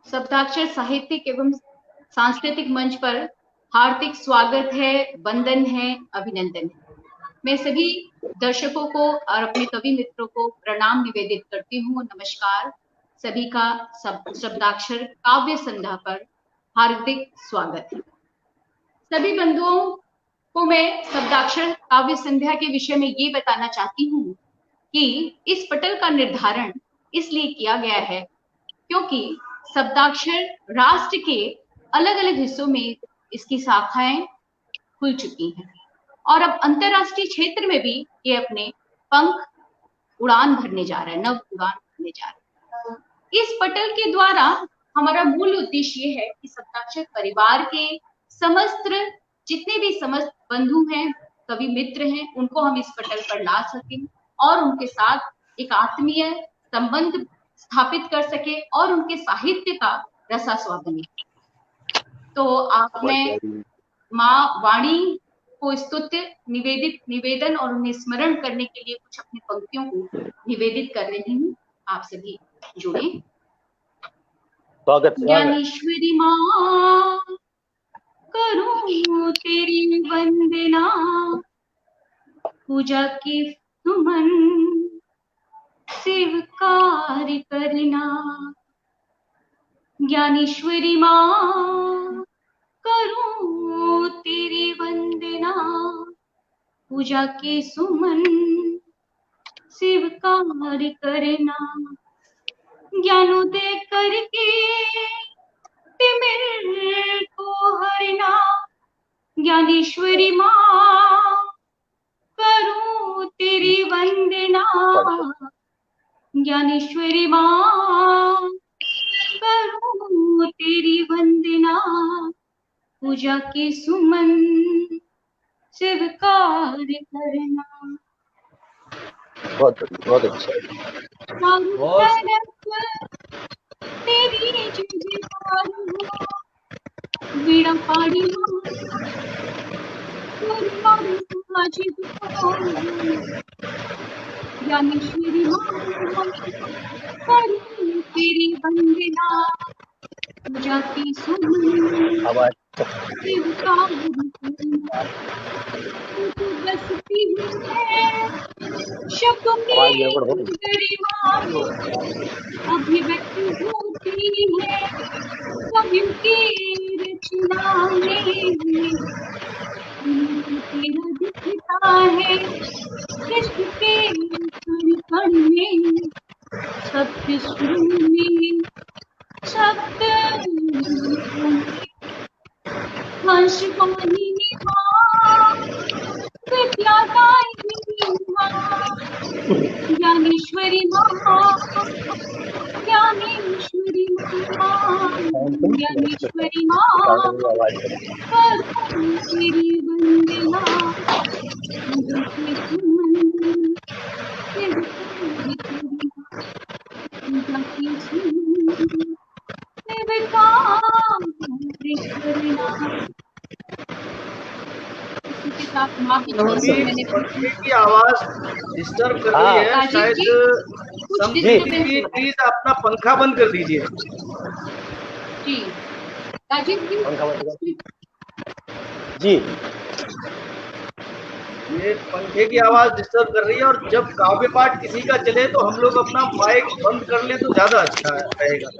शब्दाक्षर साहित्यिक एवं सांस्कृतिक मंच पर हार्दिक स्वागत है, वंदन है, अभिनंदन है। मैं सभी दर्शकों को और अपने कवि मित्रों को प्रणाम निवेदित करती हूँ। नमस्कार, सभी का शब्दाक्षर काव्य संध्या पर हार्दिक स्वागत है। सभी बंधुओं को मैं शब्दाक्षर काव्य संध्या के विषय में ये बताना चाहती हूँ कि इस पटल का निर्धारण इसलिए किया गया है क्योंकि शब्दाक्षर राष्ट्र के अलग अलग हिस्सों में इसकी शाखाएं खुल चुकी हैं और अब अंतरराष्ट्रीय क्षेत्र में भी ये अपने पंख उड़ान भरने जा रहा है, नव उड़ान भरने जा रहा है। इस पटल के द्वारा हमारा मूल उद्देश्य ये है कि शब्दाक्षर परिवार के समस्त जितने भी समस्त बंधु हैं, कवि मित्र हैं, उनको हम इस पटल पर ला सकें और उनके साथ एक आत्मीय संबंध स्थापित कर सके और उनके साहित्य का रसास्वादन। तो आपने माँ वाणी को स्तुत्य निवेदन और उन्हें स्मरण करने के लिए कुछ अपनी पंक्तियों को निवेदित कर रही हूँ। आप सभी जुड़े। ज्ञानेश्वरी माँ करूं तेरी वंदना, पूजा की सुमन स्वीकार करना। ज्ञानेश्वरी माँ करूं तेरी वंदना, पूजा के सुमन स्वीकार करना। ज्ञानोदय करके तिमिर को हरना। ज्ञानेश्वरी माँ करूं तेरी वंदना, ज्ञानेश्वरी माँ करूं तेरी वंदना, पूजा के सुमन स्वीकार करना। बहुत अच्छा। तेरी वीणा पाड़ी ज्ञानेश्वरी माँ करूं तेरी वंदना, पूजा की सुमन बसती है शब्दों की गरिमा, अभिव्यक्ति होती है कवि की रचना में। तेरा दिखता है कृष्ण के कण में, सत्य सुर में शब्द हंस वाहिनी माँ विद्यादायिनी माँ। ज्ञानेश्वरी माँ, ज्ञानेश्वरी माँ, ज्ञानेश्वरी माँ करूं तेरी वंदना, पूजा के सुमन पूजा के सुमन स्वीकार करना। इसके साथ माँ की पंखे की आवाज डिस्टर्ब कर रही है शायद। प्लीज अपना पंखा बंद कर दीजिए। जी राजीव जी, पंखा बंद जी। ये पंखे की आवाज डिस्टर्ब कर रही है और जब काव्य पाठ किसी का चले तो हम लोग अपना माइक बंद कर लें तो ज्यादा अच्छा रहेगा।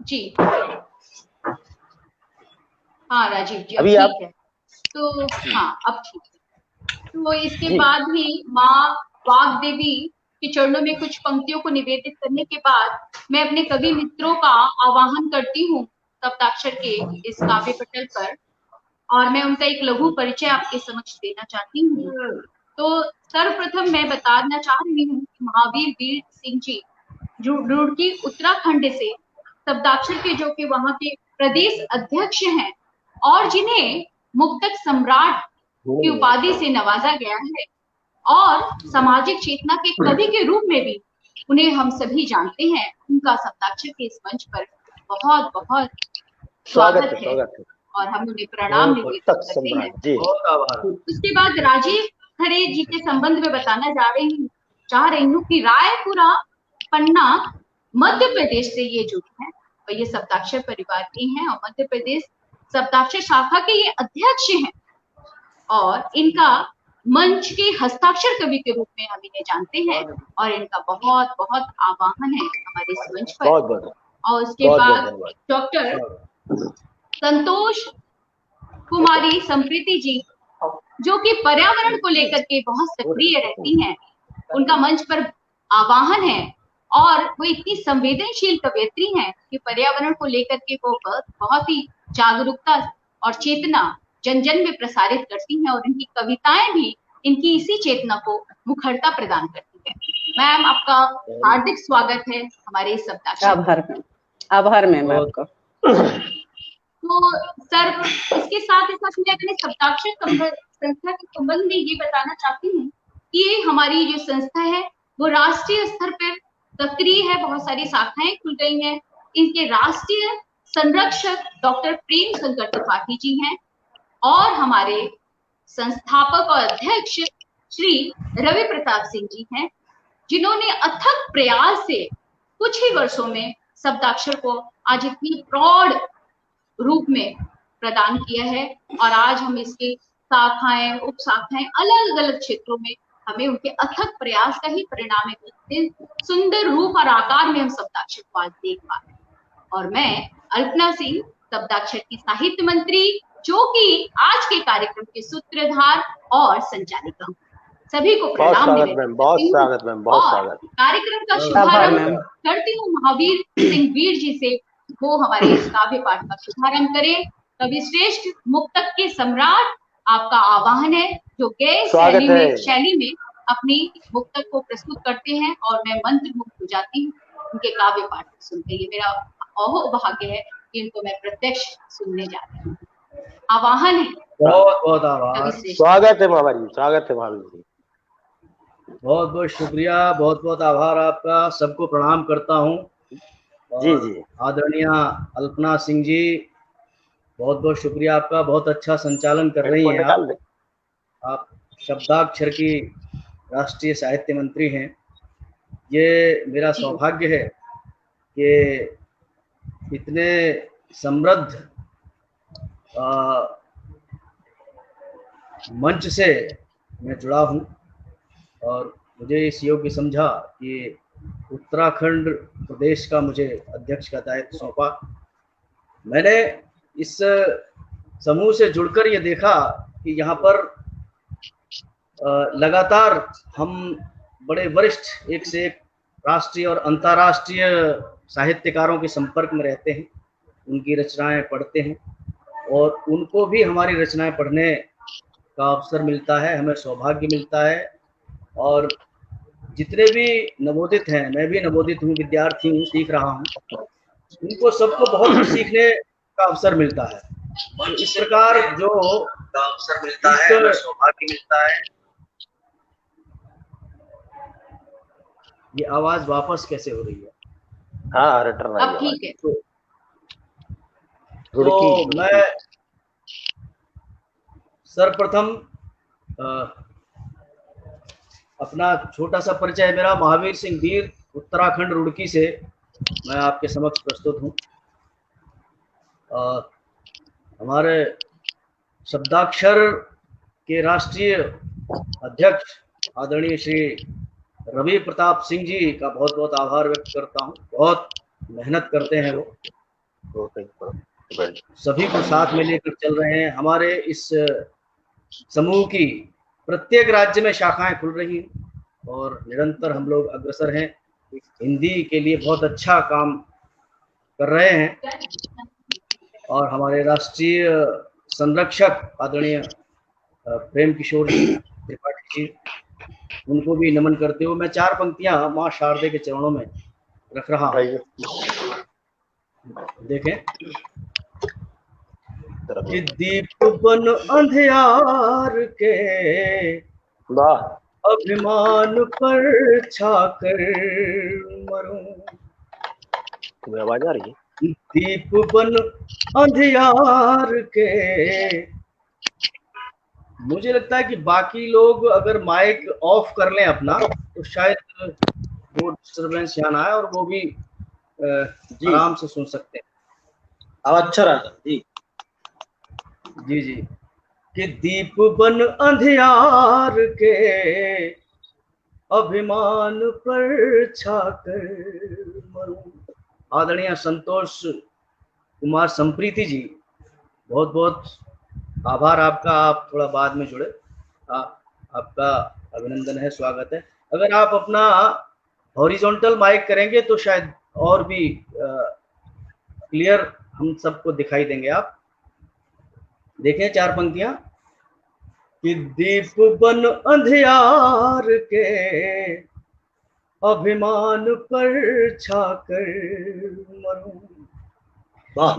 जी हाँ राजीव जी, अब अभी ठीक है। तो हाँ अब ठीक है। तो इसके बाद भी माँ वाग्देवी के चरणों में कुछ पंक्तियों को निवेदित करने के बाद मैं अपने कवि मित्रों का आवाहन करती हूँ शब्दाक्षर के इस काव्य पटल पर, और मैं उनका एक लघु परिचय आपके समक्ष देना चाहती हूँ। तो सर्वप्रथम मैं बताना चाह रही हूँ कि महावीर वीर सिंह जी रुड़की उत्तराखंड से शब्दाक्षर के जो कि वहां के प्रदेश अध्यक्ष हैं और जिन्हें मुक्तक सम्राट की उपाधि से नवाजा गया है और सामाजिक चेतना के कवि के रूप में भी उन्हें हम सभी जानते हैं। उनका शब्दाक्षर के इस मंच पर बहुत बहुत स्वागत है और हम उन्हें प्रणाम निवेदित करते हैं। उसके बाद राजीव खरे जी के संबंध में बताना चाह रही हूँ कि रायपुरा पन्ना मध्य प्रदेश से ये जुड़ी हैं और ये सप्ताक्षर परिवार की हैं और मध्य प्रदेश सप्ताक्षर शाखा के ये अध्यक्ष हैं और इनका मंच के हस्ताक्षर कवि के रूप में हम इन्हें जानते हैं और इनका बहुत बहुत आवाहन है हमारे इस मंच पर। बहुत बहुत और उसके बाद डॉक्टर संतोष कुमारी संप्रीति जी जो कि पर्यावरण को लेकर के बहुत सक्रिय रहती हैं, उनका मंच पर आवाहन है और वो इतनी संवेदनशील कवयित्री हैं कि पर्यावरण को लेकर के वो बहुत ही जागरूकता और चेतना जन जन में प्रसारित करती हैं और इनकी कविताएं भी इनकी इसी चेतना को मुखरता प्रदान करती है। मैम, आपका हार्दिक स्वागत है हमारे इस सप्ताह। आभार मैम आपका। तो सर, इसके साथ मैं अपने सप्ताक्षर संस्था के संबंध में ये बताना चाहती हूँ कि ये हमारी जो संस्था है वो राष्ट्रीय स्तर पर सक्रिय है, बहुत सारी शाखाएं खुल गई हैं। इनके राष्ट्रीय संरक्षक डॉक्टर प्रेम शंकर त्रिपाठी जी हैं और हमारे संस्थापक और अध्यक्ष श्री रवि प्रताप सिंह जी हैं, जिन्होंने अथक प्रयास से कुछ ही वर्षों में शब्दाक्षर को आज इतनी प्रौढ़ रूप में प्रदान किया है और आज हम इसके शाखाएं उप शाखाएं अलग अलग क्षेत्रों में हमें उनके अथक प्रयास का ही परिणाम है। इतने सुंदर रूप और आकार में हम शब्दाक्षर को आज देख पा रहे हैं। और मैं अल्पना सिंह, शब्दाक्षर की साहित्य मंत्री, जो कि आज के कार्यक्रम के सूत्रधार और संचालिका हूँ। सभी को प्रणाम निवेदन और कार्यक्रम का शुभारंभ करती हूँ महावीर सिंह वीर जी से, वो हमारे इस काव्य पाठ का शुभारंभ करें। कवि श्रेष्ठ, मुक्तक के सम्राट, आपका आह्वान है जो गैर शैली में अपनी मुक्तक को प्रस्तुत करते हैं और मैं मंत्रमुग्ध हो जाती हूँ उनके काव्य पाठ को सुनते। ये मेरा अहो भाग्य है कि इनको मैं प्रत्यक्ष सुनने जा रही हूँ। आह्वान है। बहुत बहुत आभार। स्वागत है महावीर, स्वागत है महावीर जी। बहुत बहुत शुक्रिया, बहुत बहुत आभार आपका। सबको प्रणाम करता हूँ। जी जी। आदरणीय अल्पना सिंह जी, बहुत बहुत शुक्रिया आपका। बहुत अच्छा संचालन कर रही हैं आप शब्दाक्षर की राष्ट्रीय साहित्य मंत्री हैं। ये मेरा सौभाग्य है कि इतने समृद्ध मंच से मैं जुड़ा हूँ और मुझे इस योग्य समझा कि उत्तराखंड प्रदेश का मुझे अध्यक्ष का दायित्व सौंपा। मैंने इस समूह से जुड़कर ये देखा कि यहाँ पर लगातार हम बड़े वरिष्ठ एक से एक राष्ट्रीय और अंतर्राष्ट्रीय साहित्यकारों के संपर्क में रहते हैं, उनकी रचनाएं पढ़ते हैं और उनको भी हमारी रचनाएं पढ़ने का अवसर मिलता है, हमें सौभाग्य मिलता है। और जितने भी नवोदित हैं, मैं भी नवोदित हूँ, विद्यार्थी हूँ, सीख रहा हूँ, उनको सबको बहुत कुछ सीखने का अवसर मिलता है। तो इस प्रकार जो अवसर मिलता है, हमें सौभाग्य मिलता है। ये आवाज वापस कैसे हो रही है? हाँ, रिटर्न अब ठीक है। तो मैं सर्वप्रथम अपना छोटा सा परिचय, मेरा महावीर सिंह वीर, उत्तराखंड रुड़की से मैं आपके समक्ष प्रस्तुत हूँ। हमारे शब्दाक्षर के राष्ट्रीय अध्यक्ष आदरणीय श्री रवि प्रताप सिंह जी का बहुत बहुत आभार व्यक्त करता हूँ। बहुत मेहनत करते हैं वो, सभी को साथ में लेकर चल रहे हैं। हमारे इस समूह की प्रत्येक राज्य में शाखाएं खुल रही हैं और निरंतर हम लोग अग्रसर हैं। हिंदी के लिए बहुत अच्छा काम कर रहे हैं और हमारे राष्ट्रीय संरक्षक आदरणीय प्रेम किशोर जी त्रिपाठी जी, उनको भी नमन करते हुए मैं 4 पंक्तियां मां शारदे के चरणों में रख रहा हूं। देखें कि दीप बन अंधियार के अभिमान पर छाकर मरूं। तुम्हें आवाज आ रही है? दीप बन अंधियार के, मुझे लगता है कि बाकी लोग अगर माइक ऑफ कर लें अपना तो शायद वो डिस्टर्बेंस यहाँ ना आए और वो भी आराम से सुन सकते हैं। अब अच्छा रहा जी। जी जी। कि दीप बन अंधियार के अभिमान पर छाकर मरूं। आदरणीय संतोष कुमार संप्रीति जी, बहुत बहुत आभार आपका। आप थोड़ा बाद में जुड़े, आपका अभिनंदन है, स्वागत है। अगर आप अपना हॉरिजॉन्टल माइक करेंगे तो शायद और भी क्लियर हम सबको दिखाई देंगे। आप देखें 4 पंक्तियां कि दीप बन अंधियार के अभिमान पर छाकर मरूं।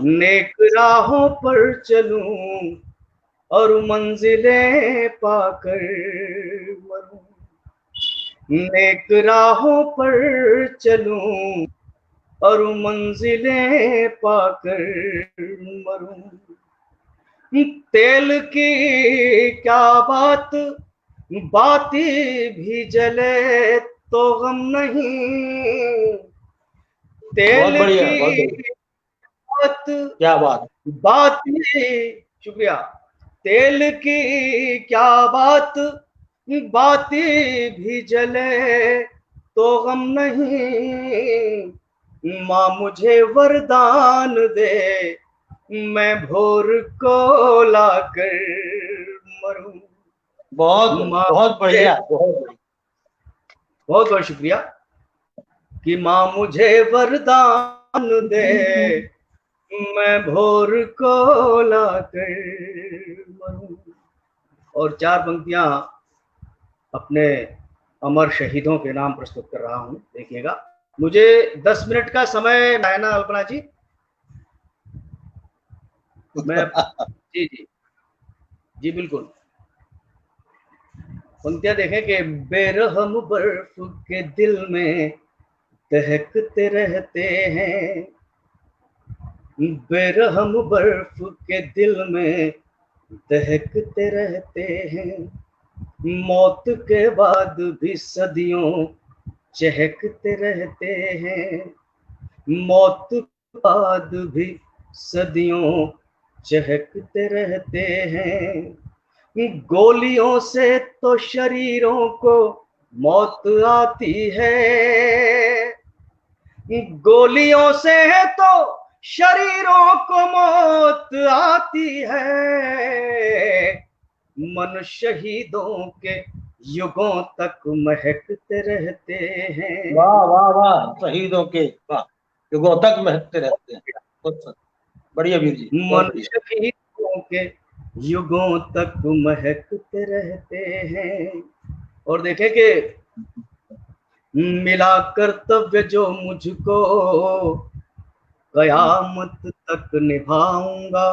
नेक राहों पर चलूं और मंजिलें पाकर मरूं। नेक राहों पर चलूं और मंजिलें पाकर मरूं। तेल की क्या बात, बाती भी जले तो गम नहीं। तेल की बात, क्या बात, बाती, शुक्रिया। तेल की क्या बात, बाती भी जले तो गम नहीं। माँ मुझे वरदान दे, मैं भोर को लाकर मरूं। बहुत बहुत बढ़िया, बहुत बहुत शुक्रिया। कि माँ मुझे वरदान दे, मैं भोर को लाकर मरूं। और 4 पंक्तियां अपने अमर शहीदों के नाम प्रस्तुत कर रहा हूं, देखिएगा। मुझे 10 मिनट का समय है ना अल्पना जी? मैं जी जी जी बिल्कुल। पंक्तियां देखें कि बेरहम बर्फ के दिल में दहकते रहते हैं। बेरहम बर्फ के दिल में दहकते रहते हैं। मौत के बाद भी सदियों चहकते रहते हैं। मौत के बाद भी सदियों चहकते रहते हैं। गोलियों से तो शरीरों को मौत आती है। गोलियों से तो शरीरों को मौत आती है। मन शहीदों के युगों तक महकते रहते हैं। वाह वाह वाह, शहीदों के वाह युगों तक महकते रहते हैं। बहुत बढ़िया वीर जी, मन शहीदों के युगों तक महकते रहते हैं। और देखें कि मिला कर्तव्य जो मुझको कयामत तक निभाऊंगा।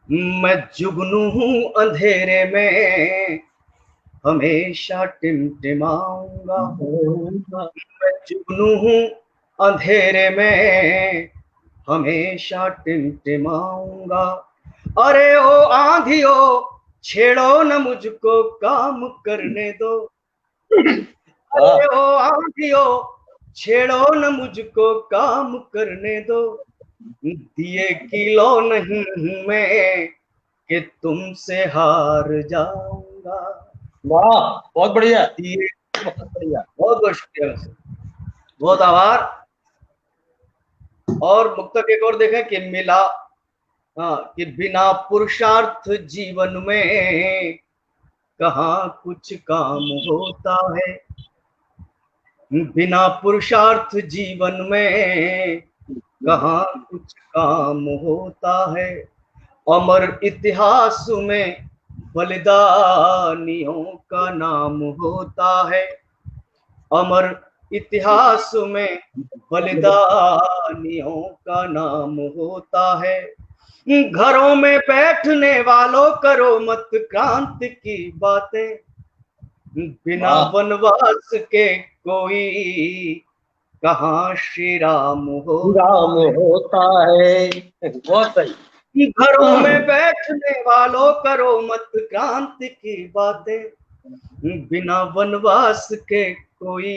मैं जुगनू हूँ अंधेरे में हमेशा टिमटिमाऊंगा। मैं जुगनू हूँ अंधेरे में हमेशा टिमटिमाऊंगा। अरे ओ आंधियो छेड़ो न मुझको, काम करने दो। अरे ओ आंधियो छेड़ो न मुझको, काम करने दो। दिए किलो नहीं हूं मैं कि तुमसे हार जाऊंगा। वाह, बहुत बढ़िया, दिए, बहुत बढ़िया, बहुत बहुत शुक्रिया, बहुत आभार। और मुक्तक एक और देखें कि मिला, कि बिना पुरुषार्थ जीवन में कहाँ कुछ काम होता है। बिना पुरुषार्थ जीवन में कहाँ कुछ काम होता है। अमर इतिहास में बलिदानियों का नाम होता है। अमर इतिहास में बलिदानियों का नाम होता है। घरों में बैठने वालों करो मत क्रांति की बातें। बिना वनवास के कोई कहाँ श्री राम होता है। बहुत सही। घरों में बैठने वालों करो मत क्रांति की बातें। बिना वनवास के कोई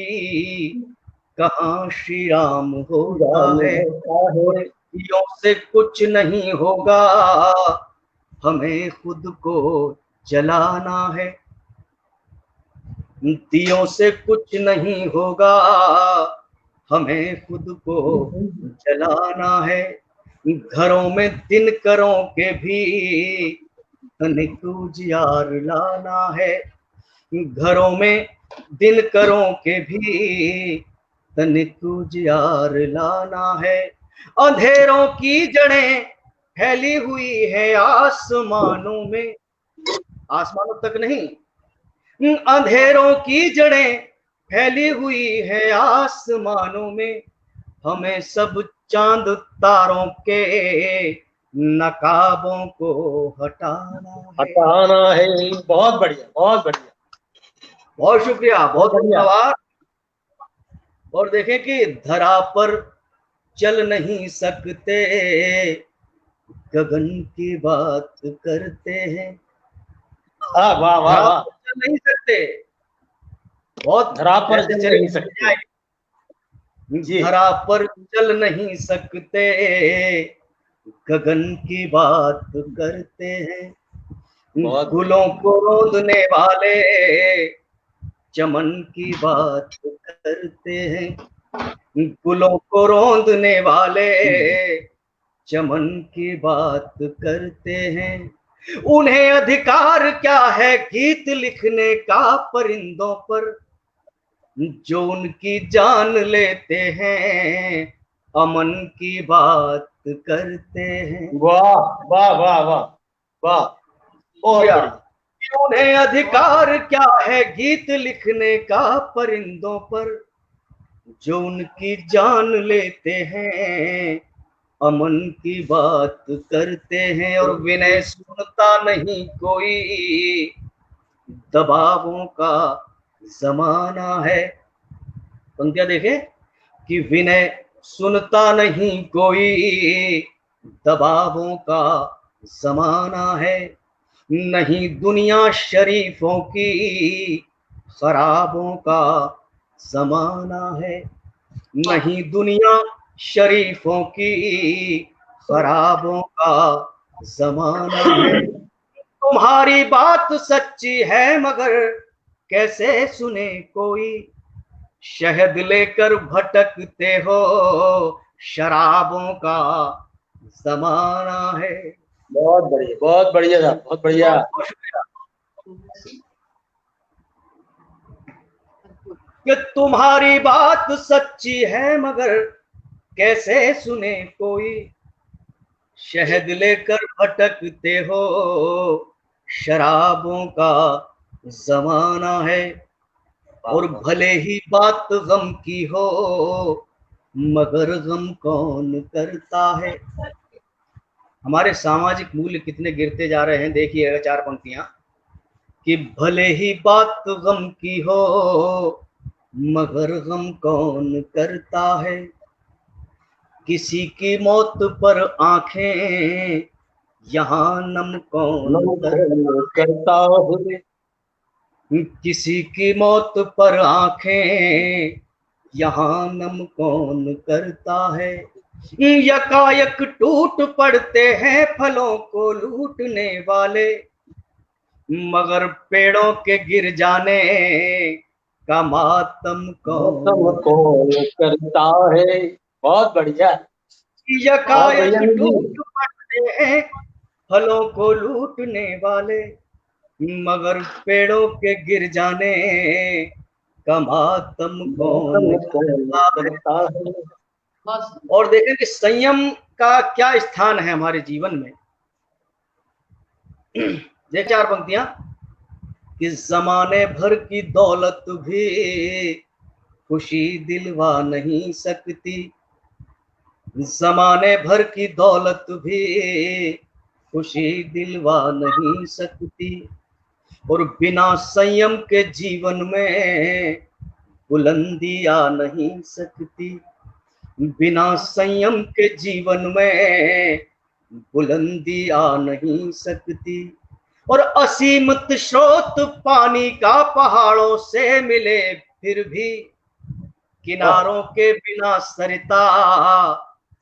कहाँ श्री राम होता है, दियों से कुछ नहीं होगा, हमें खुद को जलाना है। दियों से कुछ नहीं होगा, हमें खुद को जलाना है। घरों में दिनकरों के भी तनिक उजियार लाना है। घरों में दिनकरों के भी तनिक उजियार लाना है। अंधेरों की जड़ें फैली हुई है आसमानों में, आसमानों तक नहीं, अंधेरों की जड़ें फैली हुई है आसमानों में। हमें सब चांद तारों के नकाबों को हटाना है। बहुत बढ़िया, बहुत बढ़िया, बहुत शुक्रिया, बहुत धन्यवाद। और देखें कि धरा पर चल नहीं सकते, गगन की बात करते हैं। वाह वाह वाह वाह, चल नहीं सकते, बहुत धरा पर चल नहीं सकते, धरा पर चल नहीं सकते, गगन की बात करते हैं। गुलों को रोंदने वाले चमन की बात करते हैं। गुलों को रोंदने वाले चमन की बात करते हैं। उन्हें अधिकार क्या है गीत लिखने का परिंदों पर, जो उनकी जान लेते हैं अमन की बात करते हैं। वाह वाह वाह वाह वाह, उन्हें अधिकार क्या है गीत लिखने का परिंदों पर, जो उनकी जान लेते हैं अमन की बात करते हैं। और विनय सुनता नहीं कोई, दबावों का जमाना है। पंक्तियां देखे कि विनय सुनता नहीं कोई, दबावों का जमाना है। नहीं दुनिया शरीफों की, खराबों का जमाना है। नहीं दुनिया शरीफों की, खराबों का जमाना है। तुम्हारी बात सच्ची है मगर कैसे सुने कोई, शहद लेकर भटकते हो, शराबों का जमाना है। बहुत बढ़िया, बहुत बढ़िया था, बहुत बढ़िया। कि तुम्हारी बात सच्ची है मगर कैसे सुने कोई, शहद लेकर भटकते हो, शराबों का जमाना है। और भले ही बात गम की हो मगर गम कौन करता है। हमारे सामाजिक मूल्य कितने गिरते जा रहे हैं, देखिएगा 4 पंक्तियां कि भले ही बात गम की हो मगर गम कौन करता है। किसी की मौत पर आंखें यहाँ नम कौन करता है। किसी की मौत पर आंखें यहाँ नम कौन करता है। यकायक टूट पड़ते हैं फलों को लूटने वाले, मगर पेड़ों के गिर जाने का मातम कौन करता है। बहुत बढ़िया। यकायक टूट पड़ते हैं फलों को लूटने वाले, मगर पेड़ों के गिर जाने का मातम कौन करता है। और देखें कि संयम का क्या स्थान है हमारे जीवन में। देख 4 पंक्तियां कि जमाने भर की दौलत भी खुशी दिलवा नहीं सकती, जमाने भर की दौलत भी खुशी दिलवा नहीं सकती। और बिना संयम के जीवन में बुलंदी आ नहीं सकती, बिना संयम के जीवन में बुलंदी आ नहीं सकती। और असीमित स्रोत पानी का पहाड़ों से मिले फिर भी किनारों के बिना सरिता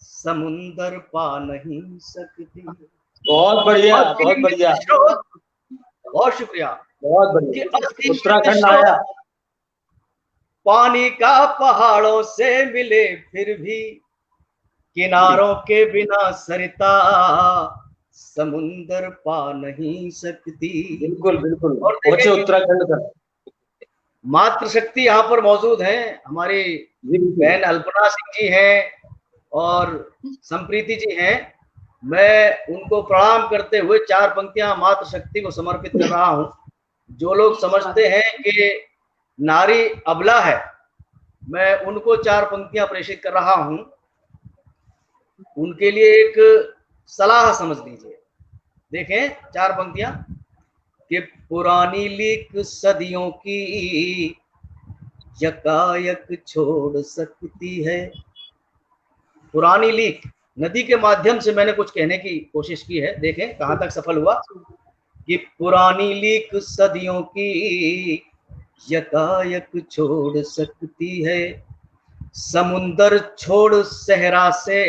समुंदर पा नहीं सकती। बहुत बढ़िया, बहुत बढ़िया, बहुत शुक्रिया। बहुत बढ़िया। कि उत्तराखंड आया, पानी का पहाड़ों से मिले फिर भी किनारों के बिना सरिता समुंदर पा नहीं सकती। बिल्कुल बिल्कुल। और पहुंचे उत्तराखंड का। मातृशक्ति यहाँ पर मौजूद है, हमारी बहन अल्पना सिंह जी हैं और संप्रीति जी हैं। मैं उनको प्रणाम करते हुए 4 पंक्तियां मातृशक्ति को समर्पित कर रहा हूं। जो लोग समझते हैं कि नारी अबला है, मैं उनको 4 पंक्तियां प्रेषित कर रहा हूं। उनके लिए एक सलाह समझ लीजिए। देखें 4 पंक्तियां कि पुरानी लीक सदियों की यकायक छोड़ सकती है। पुरानी लीक, नदी के माध्यम से मैंने कुछ कहने की कोशिश की है, देखें कहां तक सफल हुआ। कि पुरानी लीक सदियों की यकायक छोड़ सकती है, समुंदर छोड़ सहरा से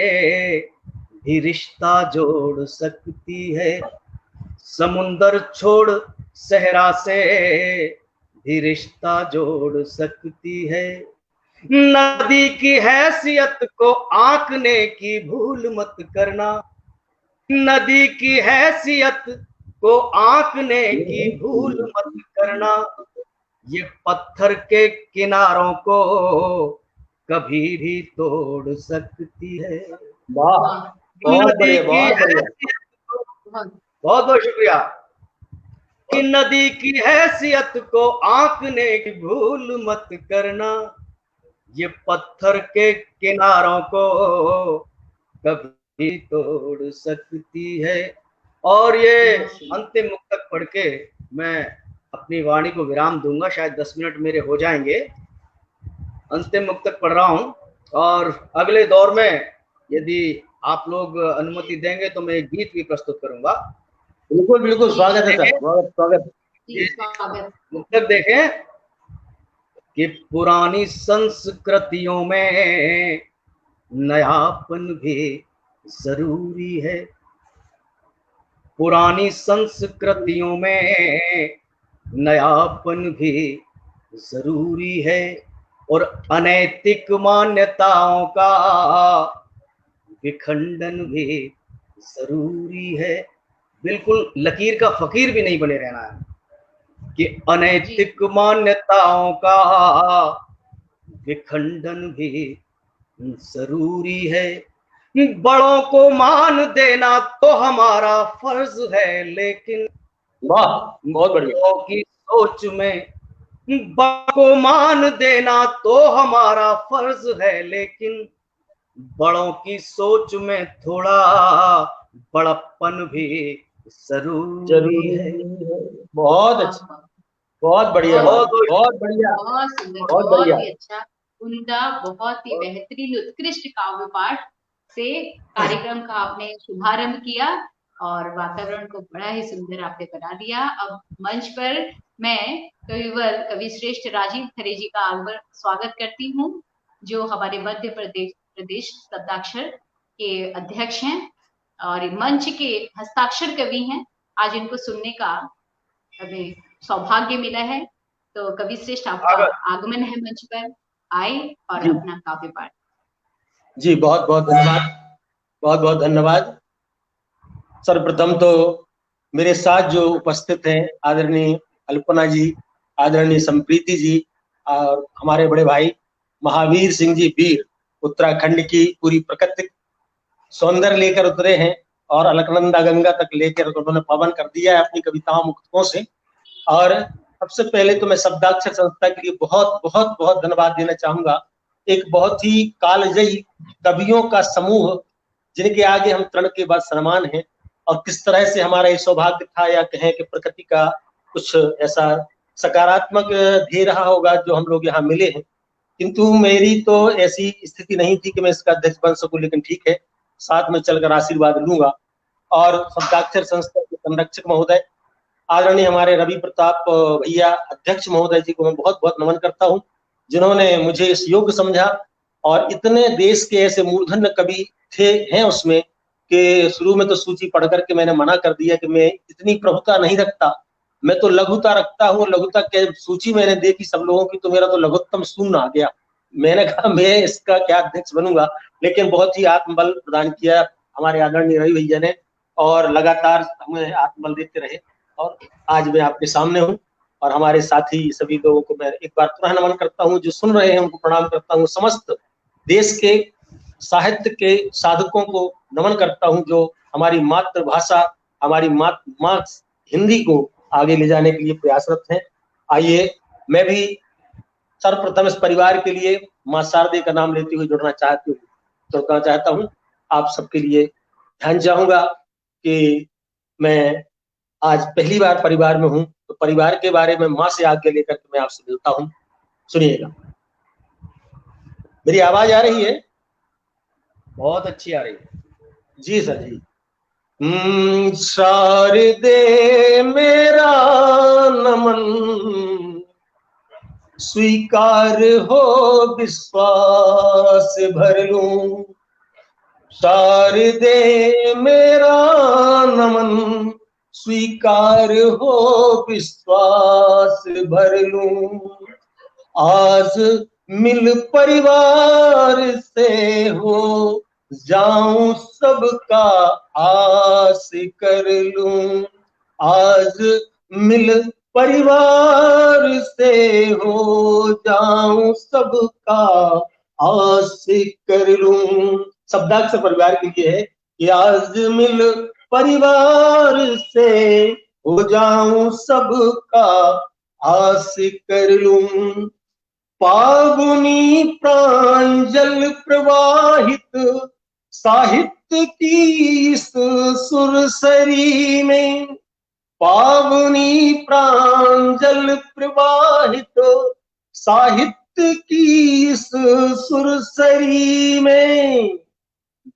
भी रिश्ता जोड़ सकती है, समुंदर छोड़ सहरा से भी रिश्ता जोड़ सकती है। नदी की हैसियत को आंकने की भूल मत करना, नदी की हैसियत को आंकने की भूल मत करना, ये पत्थर के किनारों को कभी भी तोड़ सकती है। वाह, बहुत बढ़िया, बहुत बढ़िया। बहुत बहुत शुक्रिया। कि नदी की हैसियत को आंकने की भूल मत करना, ये पत्थर के किनारों को कभी तोड़ सकती है। और ये अंतिम मुक्तक पढ़ के मैं अपनी वाणी को विराम दूंगा, शायद 10 मिनट मेरे हो जाएंगे। अंतिम मुक्तक पढ़ रहा हूं और अगले दौर में यदि आप लोग अनुमति देंगे तो मैं एक गीत भी प्रस्तुत करूंगा। बिल्कुल बिल्कुल, स्वागत है सर, स्वागत। मुक्तक देखें कि पुरानी संस्कृतियों में नयापन भी जरूरी है, पुरानी संस्कृतियों में नयापन भी जरूरी है, और अनैतिक मान्यताओं का विखंडन भी जरूरी है। बिल्कुल लकीर का फकीर भी नहीं बने रहना है कि अनैतिक मान्यताओं का विखंडन भी जरूरी है। बड़ों को मान देना तो हमारा फर्ज है, लेकिन वाह, बहुत बढ़िया। की सोच में बड़ों को मान देना तो हमारा फर्ज है, लेकिन बड़ों की सोच में थोड़ा बड़प्पन भी जरूरी है। बहुत अच्छा, बहुत बढ़िया, बहुत बढ़िया, बहुत सुंदर, बहुत बहुत बढ़िया। ही अच्छा, उनका बहुत ही बेहतरीन उत्कृष्ट काव्य पाठ से कार्यक्रम का आपने शुभारंभ किया और वातावरण को बड़ा ही सुंदर आपने बना दिया। अब मंच पर मैं कविवर कवि श्रेष्ठ राजीव खरे जी का आगमन स्वागत करती हूँ, जो हमारे मध्य प्रदेश शब्दाक्षर के अध्यक्ष हैं और मंच के हस्ताक्षर कवि हैं। आज इनको सुनने का हमें सौभाग्य मिला है, तो कवि श्रेष्ठ आपका आगमन है मंच पर, आए और अपना काव्य पाठ। जी बहुत बहुत धन्यवाद, बहुत बहुत धन्यवाद। सर्वप्रथम तो मेरे साथ जो उपस्थित हैं आदरणीय अल्पना जी, आदरणीय संप्रीति जी और हमारे बड़े भाई महावीर सिंह जी वीर, उत्तराखंड की पूरी प्राकृतिक सौंदर्य लेकर उतरे हैं और अलकनंदा गंगा तक लेकर उन्होंने पावन कर दिया है अपनी कविताओं मुक्तकों से। और सबसे पहले तो मैं शब्दाक्षर संस्था के लिए बहुत बहुत बहुत धन्यवाद देना चाहूंगा। एक बहुत ही कालजयी कवियों का समूह जिनके आगे हम तरण के बाद सन्मान हैं, और किस तरह से हमारा ये सौभाग्य था या कहें कि प्रकृति का कुछ ऐसा सकारात्मक ध्येय रहा होगा जो हम लोग यहाँ मिले हैं। किंतु मेरी तो ऐसी स्थिति नहीं थी कि मैं इसका अध्यक्ष बन सकूं, लेकिन ठीक है, साथ में चलकर आशीर्वाद लूंगा। और शब्दाक्षर संस्था के संरक्षक महोदय आदरणीय हमारे रवि प्रताप भैया अध्यक्ष महोदय जी को मैं बहुत बहुत नमन करता हूँ। जिन्होंने मुझे इस योग्य समझा। और इतने देश के ऐसे मूर्धन्य कवि थे हैं उसमें कि शुरू में तो सूची पढ़ करके मैंने मना कर दिया कि मैं इतनी प्रभुता नहीं रखता, मैं तो लघुता रखता हूँ। लघुता के सूची मैंने देखी सब लोगों की, तो मेरा तो लघुत्तम शून्य आ गया। मैंने कहा मैं इसका क्या अध्यक्ष बनूंगा, लेकिन बहुत ही आत्मबल प्रदान किया हमारे आदरणीय रवि भैया ने, और लगातार हमें आत्मबल देते रहे। और आज मैं आपके सामने हूँ, और हमारे साथी सभी लोगों को मैं एक बार पुनः नमन करता हूँ। जो सुन रहे हैं उनको प्रणाम करता हूँ। समस्त देश के साहित्य के साधकों को नमन करता हूँ, जो हमारी मातृभाषा, हमारी माँ हिंदी को आगे ले जाने के लिए प्रयासरत हैं। आइए मैं भी सर्वप्रथम इस परिवार के लिए माँ शारदे का नाम लेते हुए जुड़ना चाहता हूँ। आप सबके लिए ध्यान चाहूंगा कि मैं आज पहली बार परिवार में हूँ, तो परिवार के बारे में माँ से आज्ञा लेकर के मैं आपसे मिलता हूँ। सुनिएगा। मेरी आवाज आ रही है? बहुत अच्छी आ रही है जी सर जी। शारदे मेरा नमन, स्वीकार हो विश्वास भर लूं। शारदे मेरा नमन, स्वीकार हो विश्वास भर लूं। आज मिल परिवार से हो जाऊं, सबका आस कर लूं। आज मिल परिवार से हो जाऊं, सबका आस कर लूं। शब्दाक्षर परिवार के लिए है कि आज मिल परिवार से हो जाऊं, सबका आस कर लूं। पावनी प्रांजल प्रवाहित साहित्य की इस सुरसरी में, पावनी प्रांजल प्रवाहित साहित्य की इस सुरसरी में,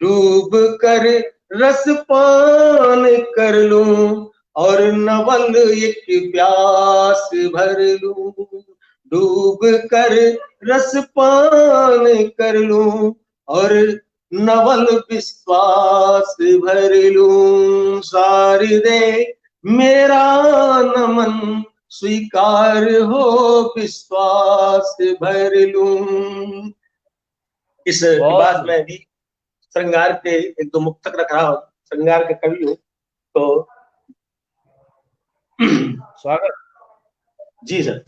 डूब कर रस पान कर लूं और नवल एक प्यास भर लूं। डूब कर रस पान कर लूं और नवल विश्वास भर लूं। शारदे मेरा नमन, स्वीकार हो विश्वास भर लूं। इस बाद में भी श्रृंगार के एक दो मुक्तक रख रहा हूं, श्रृंगार के कवि हूं तो स्वागत। जी सर।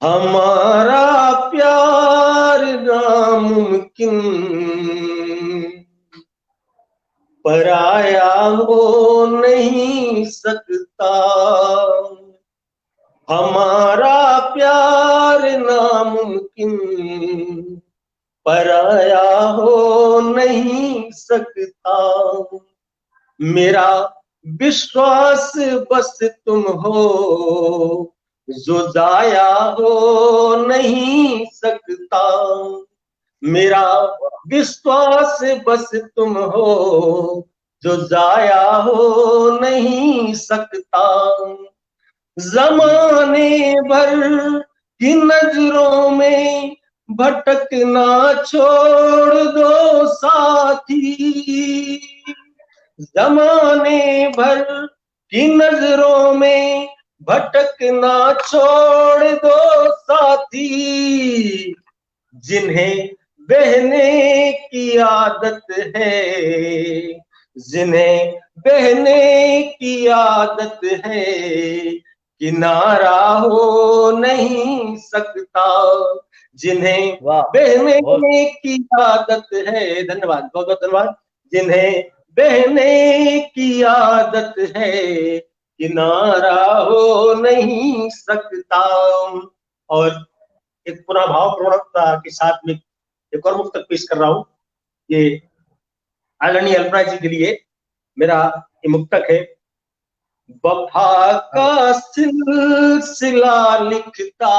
हमारा प्यार नामुमकिन, पराया हो नहीं सकता। हमारा प्यार नामुमकिन, पराया हो नहीं सकता। मेरा विश्वास बस तुम हो, जो जाया हो नहीं सकता। मेरा विश्वास बस तुम हो, जो जाया हो नहीं सकता। जमाने भर की नजरों में भटकना छोड़ दो साथी। जमाने भर की नजरों में भटकना छोड़ दो साथी। जिन्हें बहने की आदत है, जिन्हें बहने की आदत है, किनारा हो नहीं सकता। जिन्हें बहने की आदत है, धन्यवाद, बहुत बहुत धन्यवाद। जिन्हें बहने की आदत है, किनारा हो नहीं सकता। और एक पुनः भाव प्रवणता के साथ में एक और मुक्तक पेश कर रहा हूं। ये आदरणीय अल्पना जी के लिए मेरा ये मुक्तक है। वफा का सिलसिला लिखता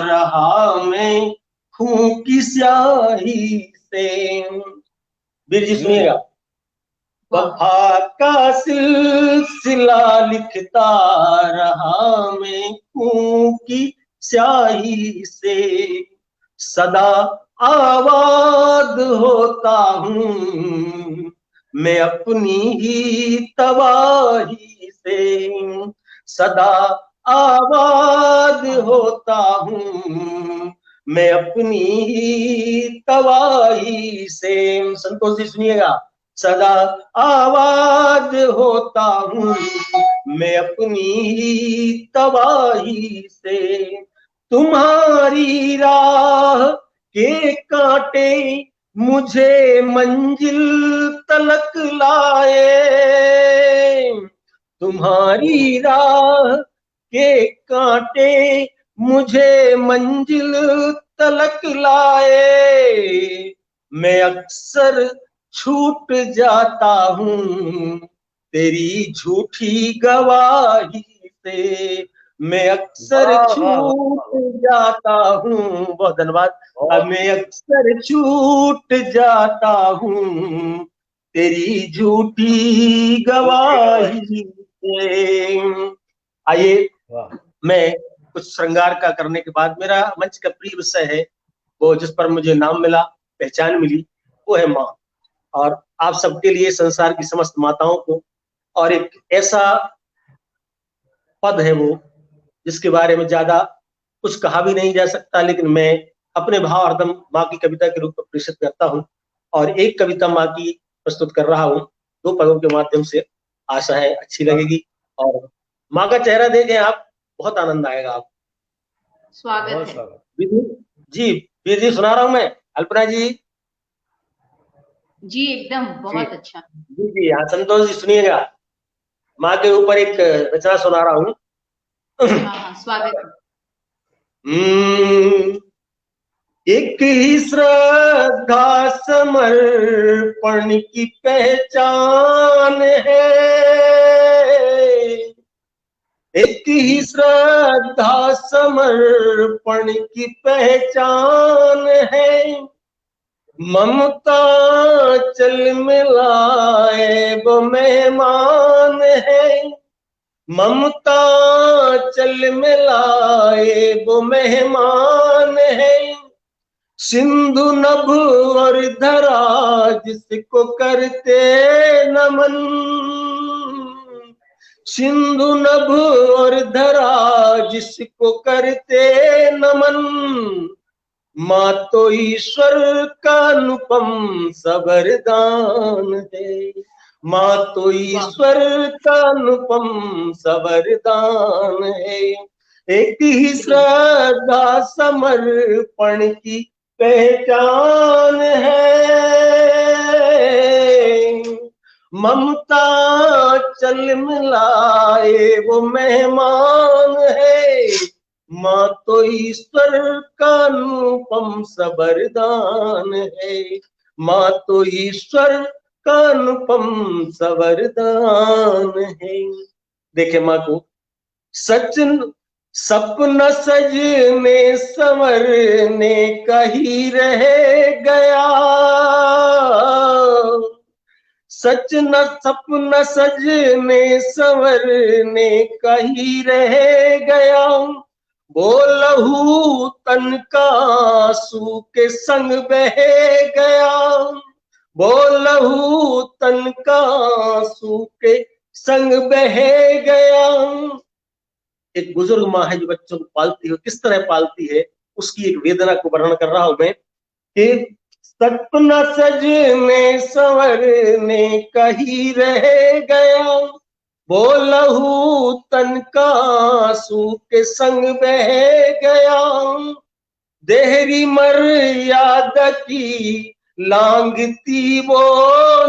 रहा मैं खून की स्याही से। वीर जी सुनिएगा। वफा का सिलसिला लिखता रहा मैं खून की स्याही से सदा आबाद होता हूँ मैं अपनी ही तबाही से, सदा आबाद होता हूँ मैं अपनी ही तबाही से। संतोष जी सुनिएगा, सदा आबाद होता हूँ मैं अपनी ही तबाही से। तुम्हारी राह के कांटे मुझे मंजिल तलक लाए, तुम्हारी राह के कांटे मुझे मंजिल तलक लाए। मैं अक्सर छूट जाता हूँ तेरी झूठी गवाही से, मैं अक्सर वाह, वाह, छूट वाह, जाता हूँ, बहुत धन्यवाद। बहुत मैं अक्सर छूट जाता हूँ तेरी झूठी गवाही से। आइए, वाह। मैं कुछ श्रृंगार का करने के बाद, मेरा मंच का प्रिय विषय है वो जिस पर मुझे नाम मिला, पहचान मिली, वो है माँ। और आप सबके लिए, संसार की समस्त माताओं को, और एक ऐसा पद है वो जिसके बारे में ज्यादा कुछ कहा भी नहीं जा सकता, लेकिन मैं अपने भाव हरदम माँ की कविता के रूप में प्रेषित करता हूँ और एक कविता माँ की प्रस्तुत कर रहा हूँ 2 पदों के माध्यम से। आशा है अच्छी लगेगी और माँ का चेहरा देखें आप, बहुत आनंद आएगा आप। स्वागत बहुत है। स्वागत। विधि जी, विधि सुना रहा हूं मैं, अल्पना जी। जी एकदम जी बहुत अच्छा। जी जी हाँ, संतोष जी सुनिएगा, माँ के ऊपर एक रचना सुना रहा हूँ। हाँ हाँ स्वागत है। एक ही श्रद्धा समर्पण की पहचान है, एक ही श्रद्धा समर्पण की पहचान है। ममता चल मिलाए वो मेहमान है, ममता चल मिलाए वो मेहमान है। सिंधु नभ और धरा जिसको करते नमन, सिंधु नभ और धरा जिसको करते नमन। माँ तो ईश्वर का अनुपम सबरदान है, माँ तो ईश्वर का अनुपम सबरदान है। एक ही श्रद्धा समर्पण की पहचान है, ममता चल मिलाए वो मेहमान है। माँ तो ईश्वर का अनुपम सबरदान है, माँ तो ईश्वर का अनुपम सबरदान है। देखे माँ को, सच सपना सजने संवरने का ही रह गया, सच न सपना सजने संवरने का ही रह गया। वो लहू तन का आंसू के संग बह गया, वो लहू तन का आंसू के संग बह गया। एक बुजुर्ग माँ है जो बच्चों को पालती है, किस तरह पालती है उसकी एक वेदना को वर्णन कर रहा हूं मैं कि सपना सजने संवरने का ही रह गया, वो लहू तन का आंसू के संग बह गया। देहरी मर्यादा की लांघती वो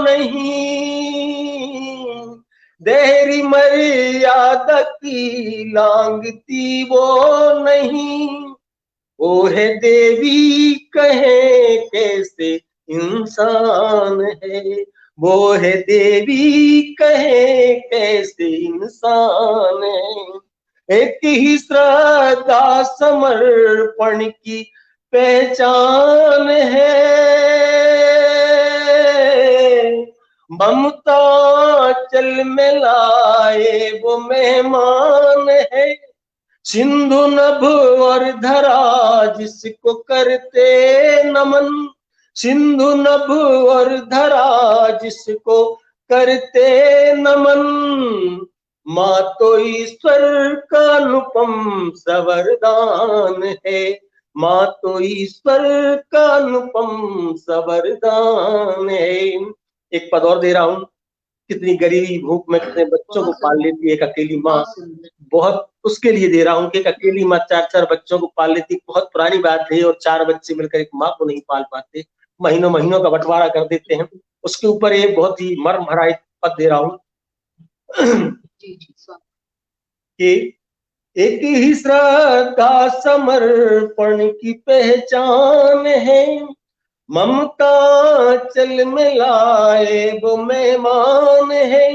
नहीं, देहरी मर्यादा की लांघती वो नहीं। वो है देवी कहे कैसे इंसान है, वो है देवी कहे कैसे इंसान है। एक ही श्रद्धा समर्पण की पहचान है, ममता चल मिलाए वो मेहमान है। सिंधु नभ और धरा जिसको करते नमन, सिंधु नभ और धरा जिसको करते नमन, माँ तो ईश्वर का अनुपम संवरदान है, माँ तो ईश्वर का अनुपम संवरदान है। एक पद और दे रहा हूं। कितनी गरीबी भूख में कितने बच्चों को पाल लेती है एक अकेली माँ, बहुत उसके लिए दे रहा हूँ कि एक अकेली माँ 4-4 बच्चों को पाल लेती। बहुत पुरानी बात है, और 4 बच्चे मिलकर एक माँ को नहीं पाल पाते, महीनों महीनों का बंटवारा कर देते हैं। उसके ऊपर एक बहुत ही मर्म भरा एक पद दे रहा हूँ कि एक ही श्रद्धा समर्पण की पहचान है, ममता चल में लाए वो मेहमान है।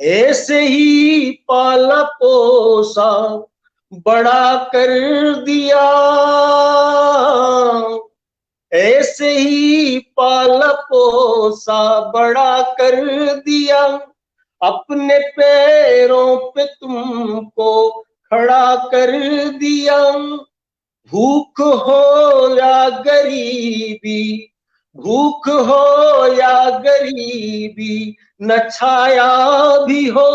ऐसे ही पाला पोसा बड़ा कर दिया, ऐसे ही पाला पोसा बड़ा कर दिया, अपने पैरों पे तुमको खड़ा कर दिया। भूख हो या गरीबी, भूख हो या गरीबी, न छाया भी हो,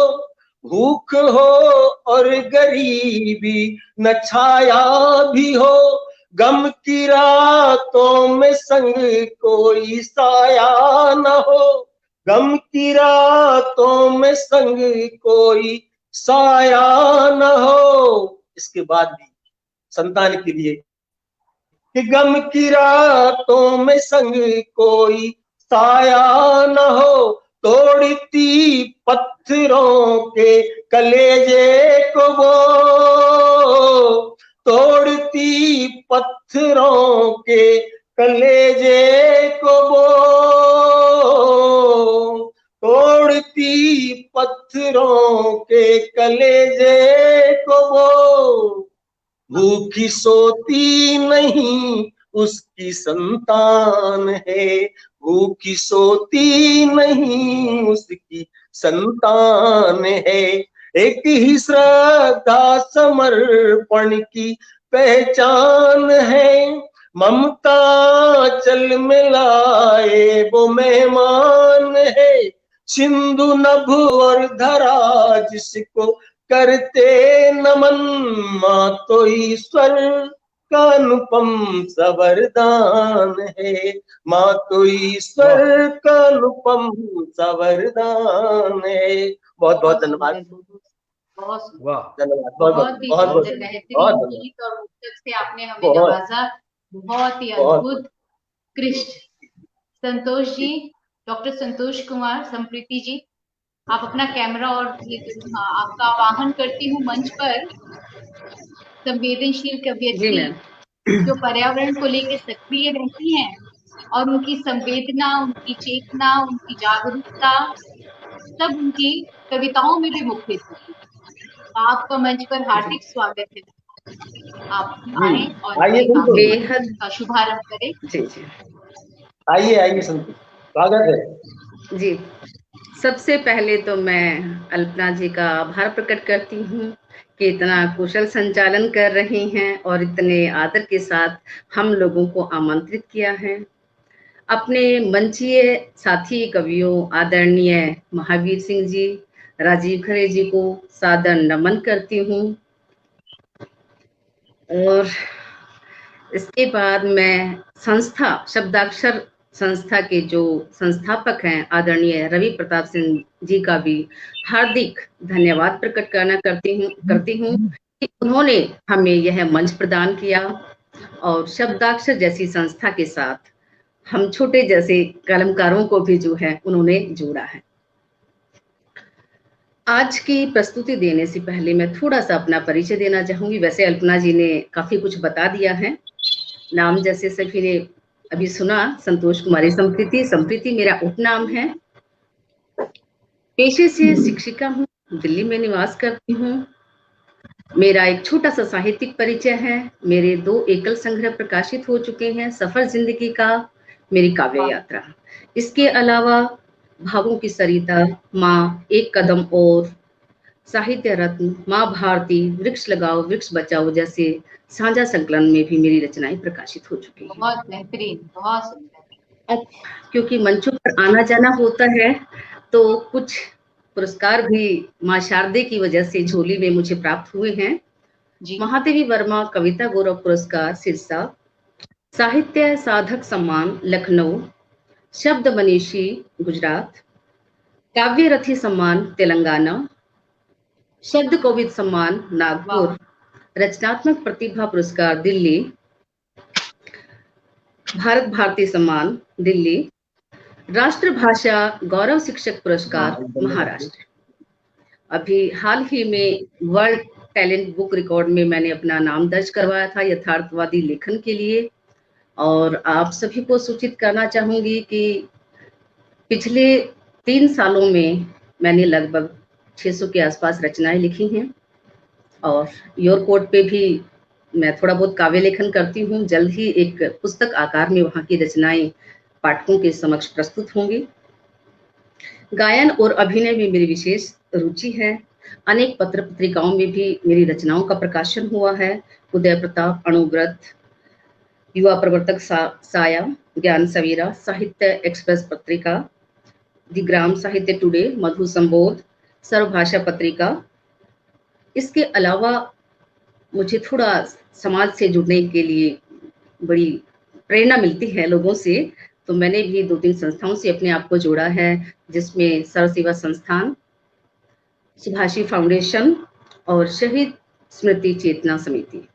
भूख हो और गरीबी न छाया भी हो, गम की रातों में संग कोई साया न हो, गम की रातों में संग कोई साया न हो। इसके बाद भी संतान के लिए कि गम की रातों में संग कोई साया न हो, तोड़ती पत्थरों के कलेजे को वो, तोड़ती पत्थरों के कलेजे को वो, तोड़ती पत्थरों के कलेजे को वो, भूखी सोती नहीं उसकी संतान है, भूखी सोती नहीं उसकी संतान है। एक ही श्रद्धा समर्पण की पहचान है, ममता चल मिलाए वो मेहमान है, सिंधु नभ और धरा जिसको करते नमन, माँ तो ईश्वर का अनुपम संवरदान है, माँ तो ईश्वर का अनुपम संवरदान है। बहुत बहुत धन्यवाद। बहुत धन्यवाद। बहुत ही सुंदर बेहतरीन गीत और मुक्तक से आपने हमें नवाजा, बहुत ही अद्भुत कृष्ण। संतोष जी, डॉक्टर संतोष कुमार संप्रीति जी, आप अपना कैमरा और आपका आवाहन करती हूँ मंच पर। संवेदनशील कवयित्री जो पर्यावरण को लेकर सक्रिय रहती हैं और उनकी संवेदना, उनकी चेतना, उनकी जागरूकता सब उनकी कविताओं में भी मुखरित होती है। आपका मंच पर हार्दिक स्वागत है। आप आए और बेहद का शुभारंभ करें। जी जी, आइए आइए संतोष, स्वागत है जी। सबसे पहले तो मैं अल्पना जी का आभार प्रकट करती हूँ कि इतना कुशल संचालन कर रही हैं और इतने आदर के साथ हम लोगों को आमंत्रित किया है। अपने मंचीय साथी कवियों आदरणीय महावीर सिंह जी, राजीव खरे जी को सादर नमन करती हूँ। और इसके बाद मैं संस्था शब्दाक्षर संस्था के जो संस्थापक हैं आदरणीय रवि प्रताप सिंह जी का भी हार्दिक धन्यवाद प्रकट करती हूँ कि उन्होंने हमें यह मंच प्रदान किया और शब्दाक्षर जैसी संस्था के साथ हम छोटे जैसे कलमकारों को भी जो है उन्होंने जोड़ा है। आज की प्रस्तुति देने से पहले मैं थोड़ा सा अपना परिचय देना चाहूंगी। वैसे अल्पना जी ने काफी कुछ बता दिया है। नाम जैसे सभी ने अभी सुना, संतोष कुमारी संप्रीति। संप्रीति मेरा उपनाम है। पेशे से शिक्षिका हूँ, दिल्ली में निवास करती हूँ। मेरा एक छोटा सा साहित्यिक परिचय है। मेरे 2 एकल संग्रह प्रकाशित हो चुके हैं, सफर जिंदगी का, मेरी काव्य यात्रा। इसके अलावा भावों की सरिता, माँ, एक कदम और, साहित्य रत्न, माँ भारती, वृक्ष लगाओ वृक्ष बचाओ जैसे साझा संकलन में भी मेरी रचनाएं प्रकाशित हो चुकी हैं। बहुत बेहतरीन, बहुत सुंदर। क्योंकि मंचों पर आना जाना होता है तो कुछ पुरस्कार भी माँ शारदे की वजह से झोली में मुझे प्राप्त हुए हैं। जी, महादेवी वर्मा कविता गौरव पुरस्कार सिरसा, साहित्य साधक सम्मान लखनऊ, शब्द मनीषी गुजरात, काव्य रथी सम्मान तेलंगाना, शब्द कोविद सम्मान नागपुर, रचनात्मक प्रतिभा पुरस्कार दिल्ली, भारत भारती सम्मान दिल्ली, राष्ट्रभाषा गौरव शिक्षक पुरस्कार महाराष्ट्र। अभी हाल ही में वर्ल्ड टैलेंट बुक रिकॉर्ड में मैंने अपना नाम दर्ज करवाया था यथार्थवादी लेखन के लिए। और आप सभी को सूचित करना चाहूंगी कि पिछले 3 सालों में मैंने लगभग 600 के आसपास रचनाएं लिखी हैं और योर कोड पे भी मैं थोड़ा बहुत काव्य लेखन करती हूँ। जल्द ही एक पुस्तक आकार में वहाँ की रचनाएं पाठकों के समक्ष प्रस्तुत होंगी। गायन और अभिनय में मेरी विशेष रुचि है। अनेक पत्र पत्रिकाओं में भी मेरी रचनाओं का प्रकाशन हुआ है। उदय प्रताप, अणुव्रत, युवा प्रवर्तक साया, ज्ञान सवेरा, साहित्य एक्सप्रेस पत्रिका, दिग्राम साहित्य टुडे, मधु संबोध, सर्वभाषा पत्रिका। इसके अलावा मुझे थोड़ा समाज से जुड़ने के लिए बड़ी प्रेरणा मिलती है लोगों से, तो मैंने भी 2-3 संस्थाओं से अपने आप को जोड़ा है, जिसमें सर्व सेवा संस्थान, सुभाषी फाउंडेशन और शहीद स्मृति चेतना समिति,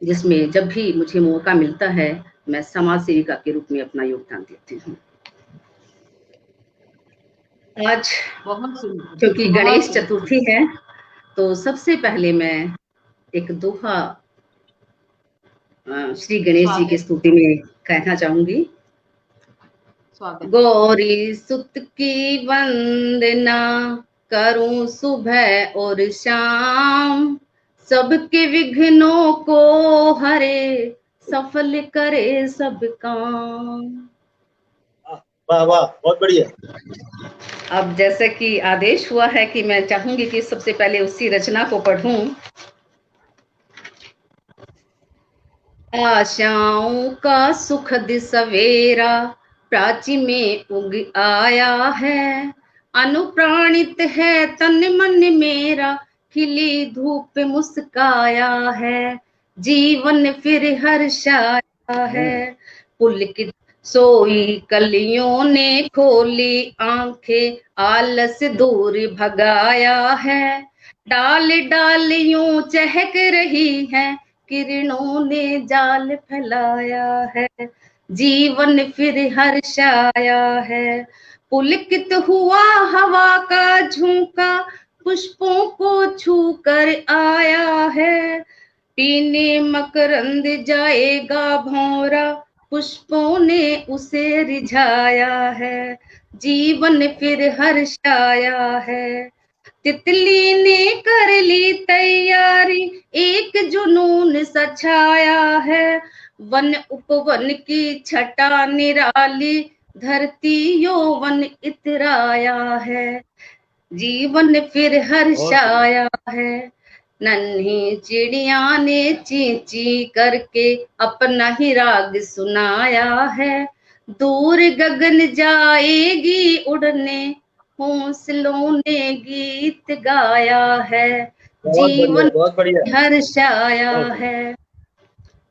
जिसमें जब भी मुझे मौका मिलता है मैं समाज सेविका के रूप में अपना योगदान देती हूँ। आज बहुत सुंदर, क्योंकि बहुत गणेश सुंदर। चतुर्थी है तो सबसे पहले मैं एक दोहा श्री गणेश जी की स्वागत, स्तुति में कहना चाहूंगी। स्वागत। गौरी सुत की वंदना करूं सुबह और शाम, सबके विघ्नों को हरे सफल करे सब काम। वाह वाह, बहुत बढ़िया। अब जैसे कि आदेश हुआ है कि मैं चाहूंगी कि सबसे पहले उसी रचना को पढ़ूं। आशाओं का सुखद सवेरा प्राची में उग आया है, अनुप्राणित है तन मन मेरा, खिली धूप मुस्काया है, जीवन फिर हर्षाया है। पुलकित सोई कलियों ने खोली आंखें, आलस दूर भगाया है, डाल डाल यूं चहक रही है, किरणों ने जाल फैलाया है, जीवन फिर हर्षाया है। पुलकित हुआ हवा का झोंका, पुष्पों को छू कर आया है, पीने मकरंद जाएगा भौरा, पुष्पों ने उसे रिझाया है, जीवन फिर हर्षाया है। तितली ने कर ली तैयारी, एक जुनून सछाया है, वन उपवन की छटा निराली, धरती यौवन इतराया है, जीवन फिर हर्षाया है। नन्ही चिड़िया ने ची ची करके अपना ही राग सुनाया है, दूर गगन जाएगी उड़ने, हौसलों ने गीत गाया है, जीवन बहुत बढ़िया। हर्षाया है।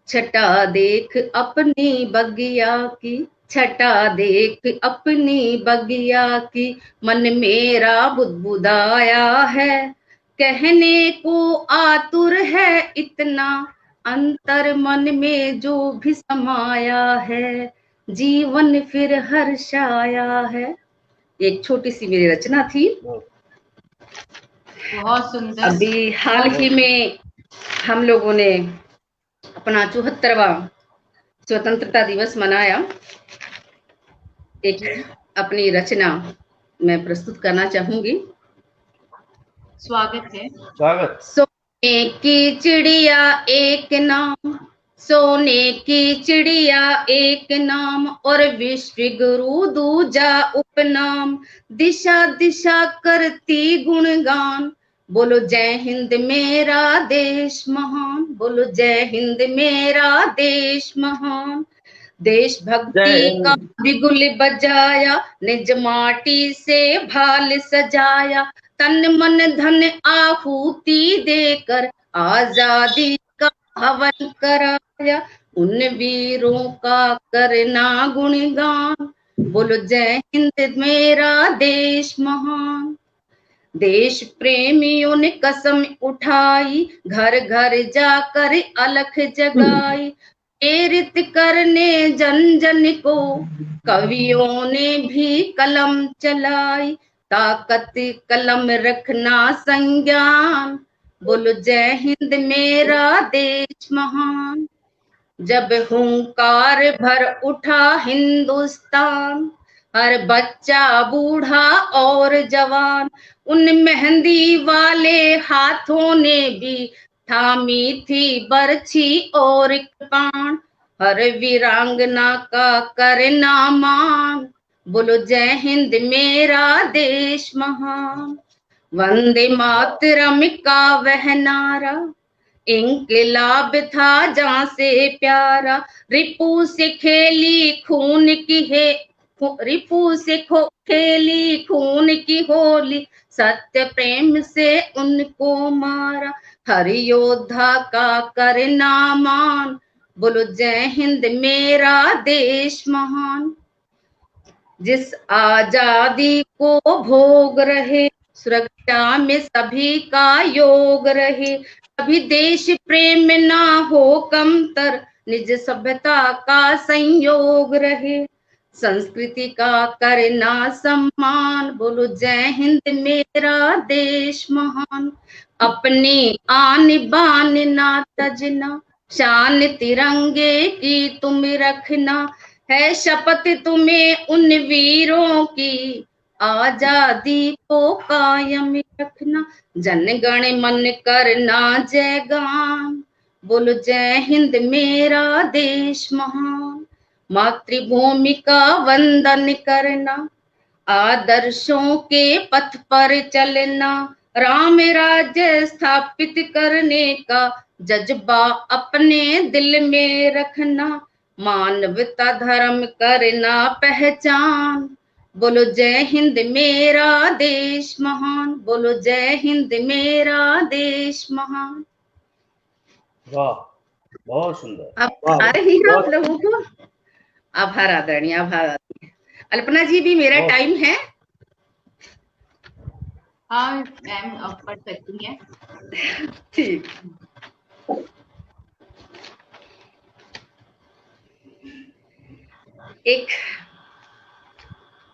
छटा देख अपनी बगिया की, छटा देख अपनी बगिया की, मन मेरा बुदबुदाया है, कहने को आतुर है इतना, अंतर मन में जो भी समाया है, जीवन फिर हर्षाया है। एक छोटी सी मेरी रचना थी। बहुत सुंदर। अभी हाल ही में हम लोगों ने अपना 74वां स्वतंत्रता दिवस मनाया। एक अपनी रचना मैं प्रस्तुत करना चाहूंगी। स्वागत है। स्वागत। की चिड़िया एक नाम, सोने की चिड़िया एक नाम, और विश्व गुरु दूजा उपनाम। दिशा दिशा करती गुणगान, बोलो जय हिंद मेरा देश महान, बोलो जय हिंद मेरा देश महान। देश जय भक्ति का हिंद। बिगुल बजाया, निज माटी से भाल सजाया, तन मन धन आहुति देकर आजादी का हवन कराया। उन वीरों का करना गुणगान, बोलो जय हिंद मेरा देश महान। देश प्रेमियों ने कसम उठाई, घर घर जाकर अलख जगाई, प्रेरित करने जन जन को कवियों ने भी कलम चलाई। ताकत कलम रखना संज्ञान, बोलो जय हिंद मेरा देश महान। जब हुंकार भर उठा हिंदुस्तान, हर बच्चा बूढ़ा और जवान, उन मेहंदी वाले हाथों ने भी थामी थी बरछी और कृपाण। हर वीरांगना का करना मान, बोलो जय हिंद मेरा देश महान। वंदे मातरम का वह नारा, इंकलाब था जहां से प्यारा। रिपू से खेली खून की है, रिपू से खेली खून की होली, सत्य प्रेम से उनको मारा। हर योद्धा का करना मान, बोलो जय हिंद मेरा देश महान। जिस आजादी को भोग रहे, सुरक्षा में सभी का योग रहे, कभी देश प्रेम ना हो कमतर, निज सभ्यता का संयोग रहे, संस्कृति का करना सम्मान, बोलो जय हिंद मेरा देश महान। अपनी आन बान ना तजना, शान तिरंगे की तुम रखना, है शपथ तुम्हें उन वीरों की, आजादी को कायम रखना। जन गण मन करना जय गान, बोलो जय हिंद मेरा देश महान। मातृभूमि का वंदन करना, आदर्शों के पथ पर चलना, राम राज्य स्थापित करने का जज्बा अपने दिल में रखना, मानवता धर्म करना पहचान, बोलो जय हिंद मेरा देश महान, बोलो जय हिंद मेरा देश महान। वाह, बहुत सुंदर। अब आ रही है आप लोगों को? आभार आदरणीय, आभार आदरणीय। अल्पना जी भी मेरा टाइम है? हाँ मैम, अब पढ़ सकती हैं। ठीक। एक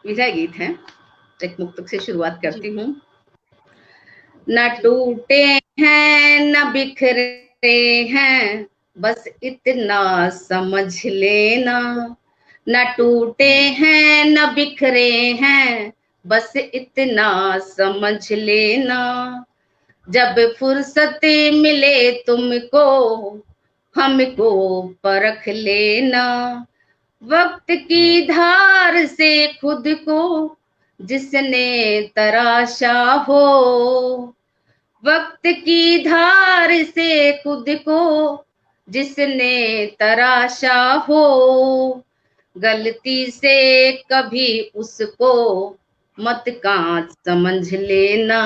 विजय गीत है, एक मुक्तक से शुरुआत करती हूँ। न टूटे हैं न बिखरे हैं, बस इतना समझ लेना, न टूटे हैं न बिखरे हैं, बस इतना समझ लेना। जब फुर्सत मिले तुमको, हमको परख लेना, वक्त की धार से खुद को जिसने तराशा हो, वक्त की धार से खुद को जिसने तराशा हो, गलती से कभी उसको मत कांच समझ लेना,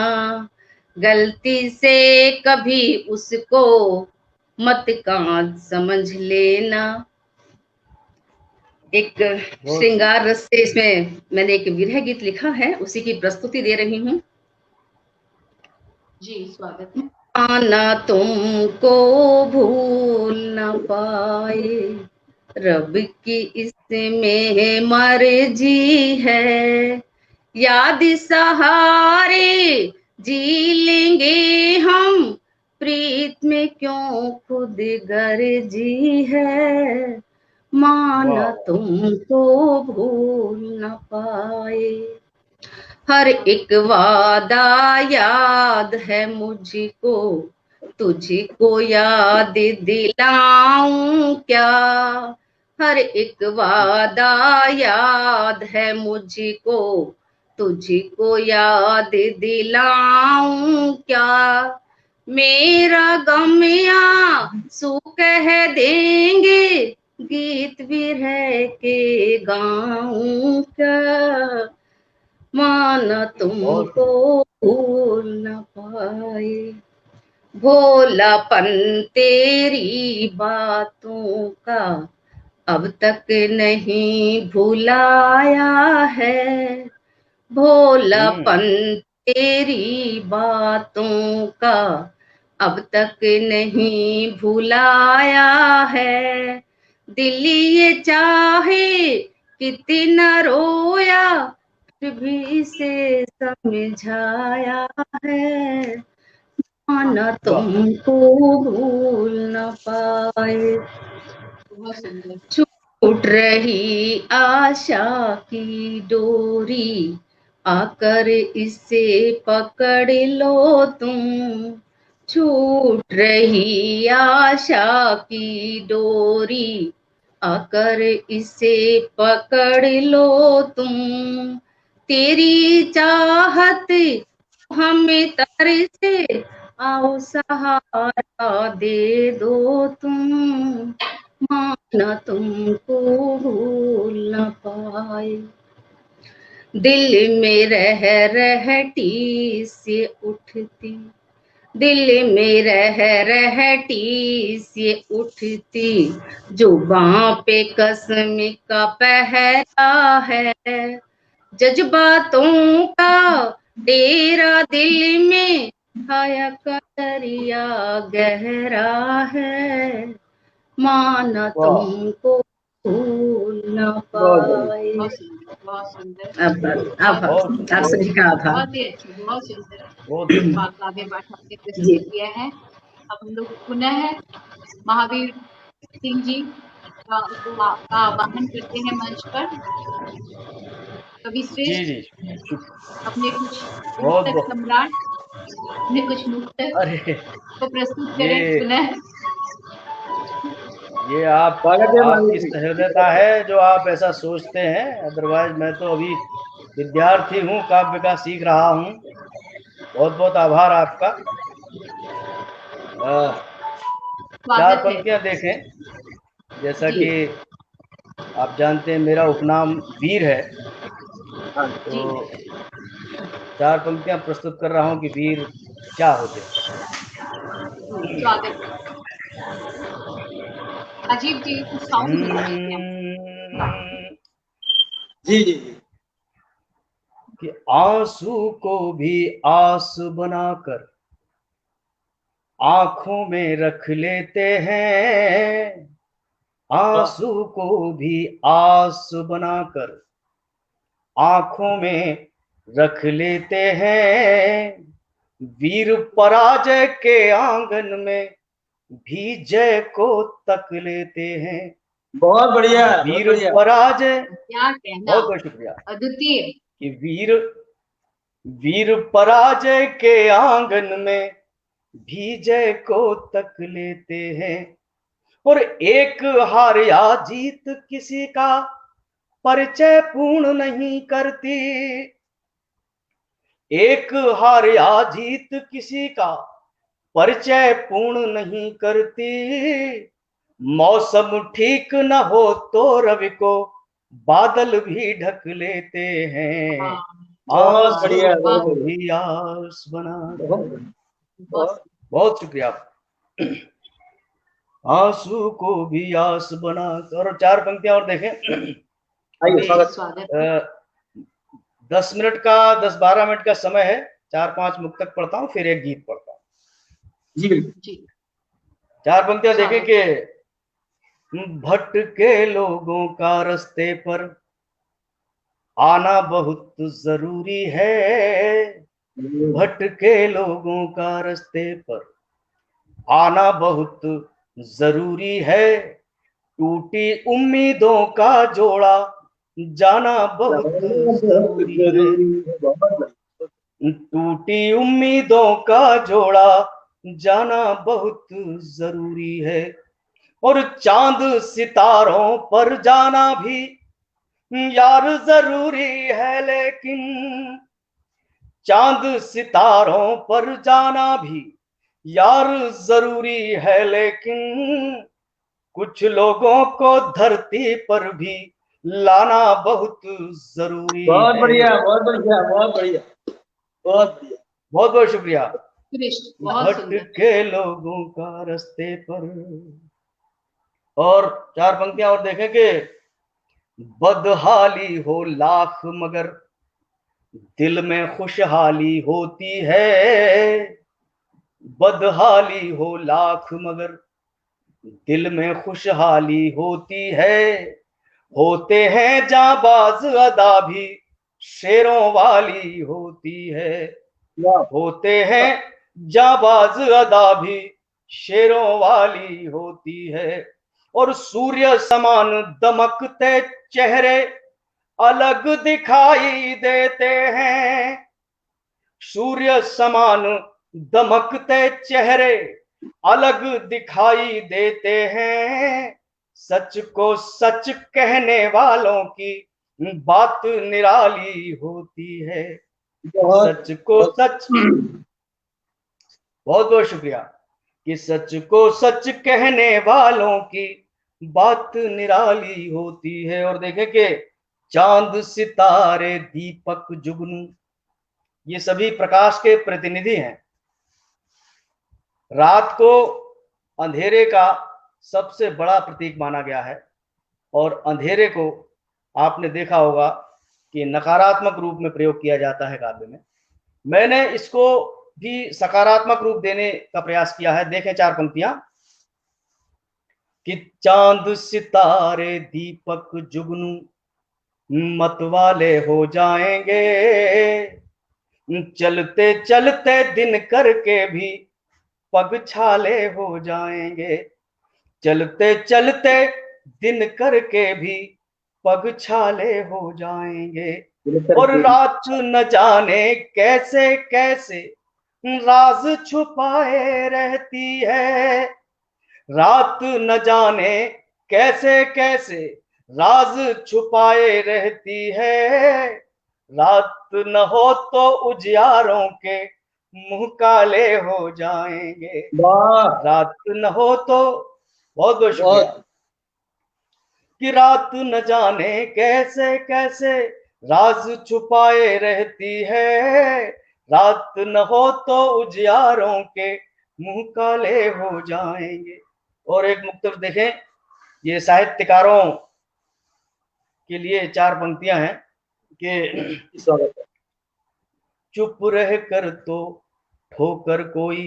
गलती से कभी उसको मत कांच समझ लेना। एक श्रृंगार रस से इसमें मैंने एक विरह गीत लिखा है, उसी की प्रस्तुति दे रही हूँ। जी स्वागत है। आना तुमको भूल न पाए, रब की इसमें मर्जी है, याद सहारे जी लेंगे हम, प्रीत में क्यों खुद गर्जी है, माना तुमको भूल न पाए। हर एक वादा याद है मुझको, तुझको याद दिलाऊं क्या, हर एक वादा याद है मुझको, तुझको याद दिलाऊं क्या, मेरा गम आंसू कह देंगे, गीत विरह के गाऊं क्या, माना तुमको भूल न पाए, भोलापन तेरी बातों का अब तक नहीं भुलाया है, भोलापन तेरी बातों का अब तक नहीं भुलाया है, दिल ये चाहे कितना रोया फिर भी इसे समझाया है, माना तुमको भूल न पाए, बहुत सुंदर। छूट रही आशा की डोरी, आकर इसे पकड़ लो तुम, छूट रही आशा की डोरी, आकर इसे पकड़ लो तुम, तेरी चाहत हमें तरसे, आओ सहारा दे दो तुम, माना तुमको भूल न पाए, दिल में रह टीस उठती, दिल में रह सी उठती, जुबां पे कसम का पहरा है, जज्बातों का डेरा दिल में छाया का दरिया गहरा है, माना तुमको भूल न पाए। बहुत सुंदर, बहुत सुंदर। आप सभी का आभार। बहुत ही अच्छी, बहुत सुंदर काव्य पाठ आपने जी। प्रस्तुत किया है। अब हम लोग पुनः महावीर सिंह जी का आवाहन करते हैं मंच पर। कवि श्रेष्ठ अपने कुछ मुक्तक सम्राट अपने कुछ मुक्तक को प्रस्तुत करें पुनः। ये आपकी सहृदयता है जो आप ऐसा सोचते हैं, अदरवाइज मैं तो अभी विद्यार्थी हूँ, काव्य का सीख रहा हूँ। बहुत बहुत आभार आपका। 4 पंक्तियां देखें, जैसा कि आप जानते हैं मेरा उपनाम वीर है, तो 4 पंक्तियां प्रस्तुत कर रहा हूं कि वीर क्या होते हैं। स्वागत है। अजीब जी कुछ साउंड जी जी कि आंसू को भी आस बनाकर आंखों में रख लेते हैं, आंसू को भी आस बनाकर आंखों में रख लेते हैं, वीर पराजय के आंगन में भी जय को तक लेते हैं। बहुत बढ़िया, वीर पराजय, क्या कहना, बहुत बहुत शुक्रिया, अद्वितीय कि वीर पराजय के आंगन में भी जय को तक लेते हैं, और एक हार या जीत किसी का परिचय पूर्ण नहीं करती, एक हार या जीत किसी का परिचय पूर्ण नहीं करती, मौसम ठीक न हो तो रवि को बादल भी ढक लेते हैं, बहुत बढ़िया, भी आस बना। बहुत शुक्रिया। आंसू को भी आस बना। और 4 पंक्तियां और देखें। 10 मिनट का 10-12 मिनट का समय है, 4-5 मुक्तक पढ़ता हूँ, फिर एक गीत पढ़ता हूँ। जी 4 पंक्तियां देखें कि भटके लोगों का रास्ते पर आना बहुत जरूरी है, भटके लोगों का रास्ते पर आना बहुत जरूरी है, टूटी उम्मीदों का जोड़ा जाना बहुत जरूरी है, टूटी उम्मीदों का जोड़ा जाना बहुत जरूरी है, और चांद सितारों पर जाना भी यार जरूरी है, लेकिन चांद सितारों पर जाना भी यार जरूरी है, लेकिन कुछ लोगों को धरती पर भी लाना बहुत जरूरी बहुत है। बढ़िया, बहुत बढ़िया, बहुत बढ़िया, बहुत बढ़िया। बहुत बहुत शुक्रिया। बहुत सुंदर। भटके लोगों का रास्ते पर। और 4 पंक्तियां और देखें कि बदहाली हो लाख मगर दिल में खुशहाली होती है, बदहाली हो लाख मगर दिल में खुशहाली होती है, होते हैं जाबाज अदा भी शेरों वाली होती है, होते हैं जाबाज अदा भी शेरों वाली होती है, और सूर्य समान दमकते चेहरे अलग दिखाई देते हैं, सूर्य समान दमकते चेहरे अलग दिखाई देते हैं, सच को सच कहने वालों की बात निराली होती है, सच को सच। बहुत बहुत शुक्रिया। कि सच को सच कहने वालों की बात निराली होती है। और देखें कि चांद सितारे दीपक जुगनू ये सभी प्रकाश के प्रतिनिधि हैं। रात को अंधेरे का सबसे बड़ा प्रतीक माना गया है, और अंधेरे को आपने देखा होगा कि नकारात्मक रूप में प्रयोग किया जाता है काव्य में। मैंने इसको भी सकारात्मक रूप देने का प्रयास किया है। देखें 4 पंक्तियां कि चांद सितारे दीपक जुगनू मतवाले हो जाएंगे, चलते चलते दिन करके भी पग छाले हो जाएंगे, चलते चलते दिन करके भी पग छाले हो जाएंगे, और रात न जाने कैसे कैसे राज छुपाए रहती है, रात न जाने कैसे कैसे राज छुपाए रहती है, रात न हो तो उजियारों के मुंह काले हो जाएंगे, रात न हो तो। बहुत बहुत शुक्रिया। कि रात न जाने कैसे कैसे राज छुपाए रहती है, रात न हो तो उजियारों के मुंह काले हो जाएंगे। और एक मुक्तक देखें, ये साहित्यकारों के लिए 4 पंक्तियां हैं कि चुप रह कर तो ठोकर कोई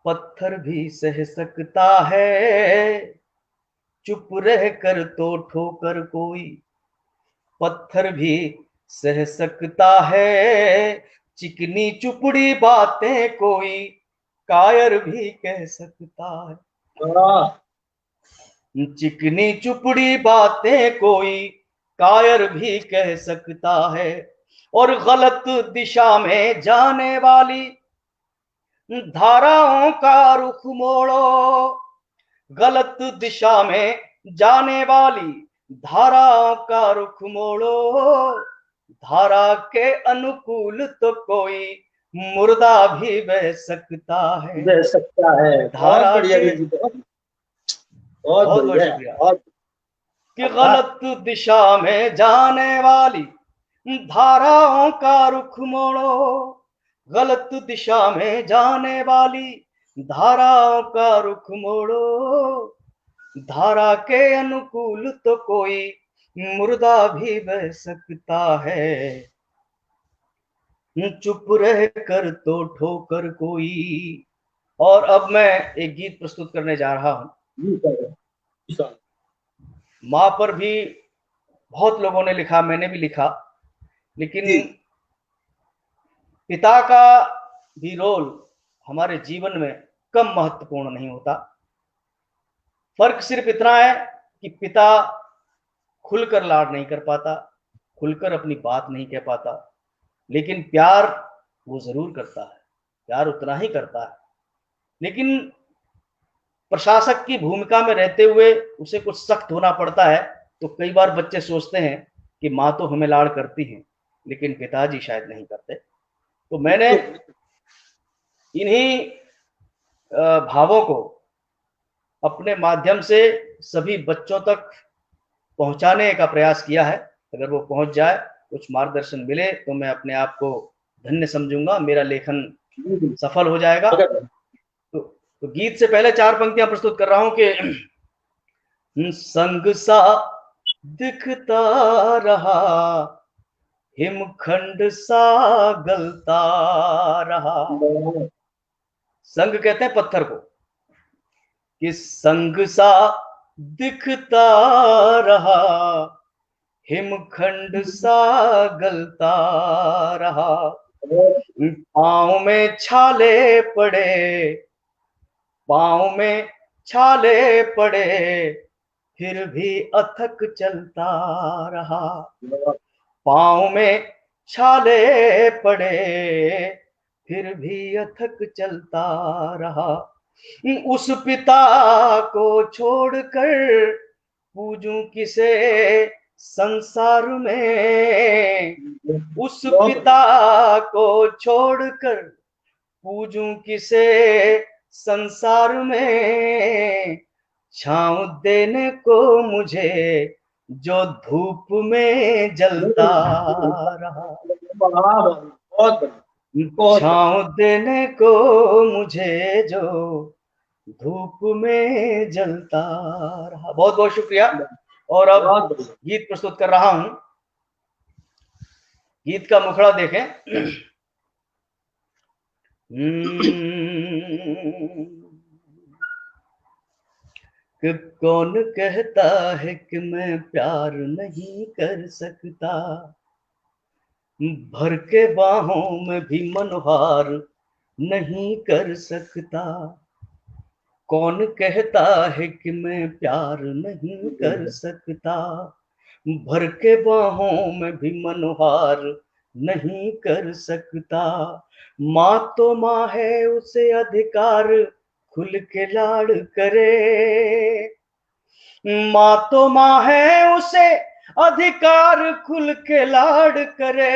पत्थर भी सह सकता है, चुप रह कर तो ठोकर कोई पत्थर भी सह सकता है, चिकनी चुपड़ी बातें कोई कायर भी कह सकता है, चिकनी चुपड़ी बातें कोई कायर भी कह सकता है, और गलत दिशा में जाने वाली धाराओं का रुख मोड़ो, गलत दिशा में जाने वाली धाराओं का रुख मोड़ो, धारा के अनुकूल तो कोई मुर्दा भी बह सकता है, बह सकता है। धारा बहुत बढ़िया के। जी, बहुत बहुत बढ़िया, शुक्रिया। बहुत। कि गलत दिशा में जाने वाली धाराओं का रुख मोड़ो, गलत दिशा में जाने वाली धाराओं का रुख मोड़ो, धारा के अनुकूल तो कोई मुर्दा भी बह सकता है, चुप रह कर तो ठोकर कोई। और अब मैं एक गीत प्रस्तुत करने जा रहा हूं। माँ पर भी बहुत लोगों ने लिखा, मैंने भी लिखा, लेकिन पिता का भी रोल हमारे जीवन में कम महत्वपूर्ण नहीं होता। फर्क सिर्फ इतना है कि पिता खुलकर लाड नहीं कर पाता, खुलकर अपनी बात नहीं कह पाता, लेकिन प्यार वो जरूर करता है, प्यार उतना ही करता है। लेकिन प्रशासक की भूमिका में रहते हुए उसे कुछ सख्त होना पड़ता है। तो कई बार बच्चे सोचते हैं कि माँ तो हमें लाड़ करती है, लेकिन पिताजी शायद नहीं करते। तो मैंने इन्हीं भावों को अपने माध्यम से सभी बच्चों तक पहुंचाने का प्रयास किया है। अगर वो पहुंच जाए, कुछ मार्गदर्शन मिले, तो मैं अपने आप को धन्य समझूंगा, मेरा लेखन सफल हो जाएगा। तो गीत से पहले 4 पंक्तियां प्रस्तुत कर रहा हूं कि संग सा दिखता रहा, हिमखंड सा गलता रहा। संग कहते हैं पत्थर को, कि संग सा दिखता रहा, हिमखंड सा गलता रहा। पाँव में छाले पड़े, पाँव में छाले पड़े, फिर भी अथक चलता रहा। पाँव में छाले पड़े, फिर भी अथक चलता रहा। उस पिता को छोड़कर पूजूं किसे संसार में, उस पिता को छोड़कर पूजूं किसे संसार में। छांव देने को मुझे जो धूप में जलता रहा, छांव देने को मुझे जो धूप में जलता रहा। बहुत बहुत शुक्रिया। और अब गीत प्रस्तुत कर रहा हूं। गीत का मुखड़ा देखें। कि कौन कहता है कि मैं प्यार नहीं कर सकता, भर के बाहों में भी मनोहार नहीं कर सकता। कौन कहता है कि मैं प्यार नहीं कर सकता, भर के बाहों में भी मनोहार नहीं कर सकता। माँ तो माँ है, उसे अधिकार खुल के लाड़ करे। माँ तो माँ है, उसे अधिकार खुल के लाड़ करे।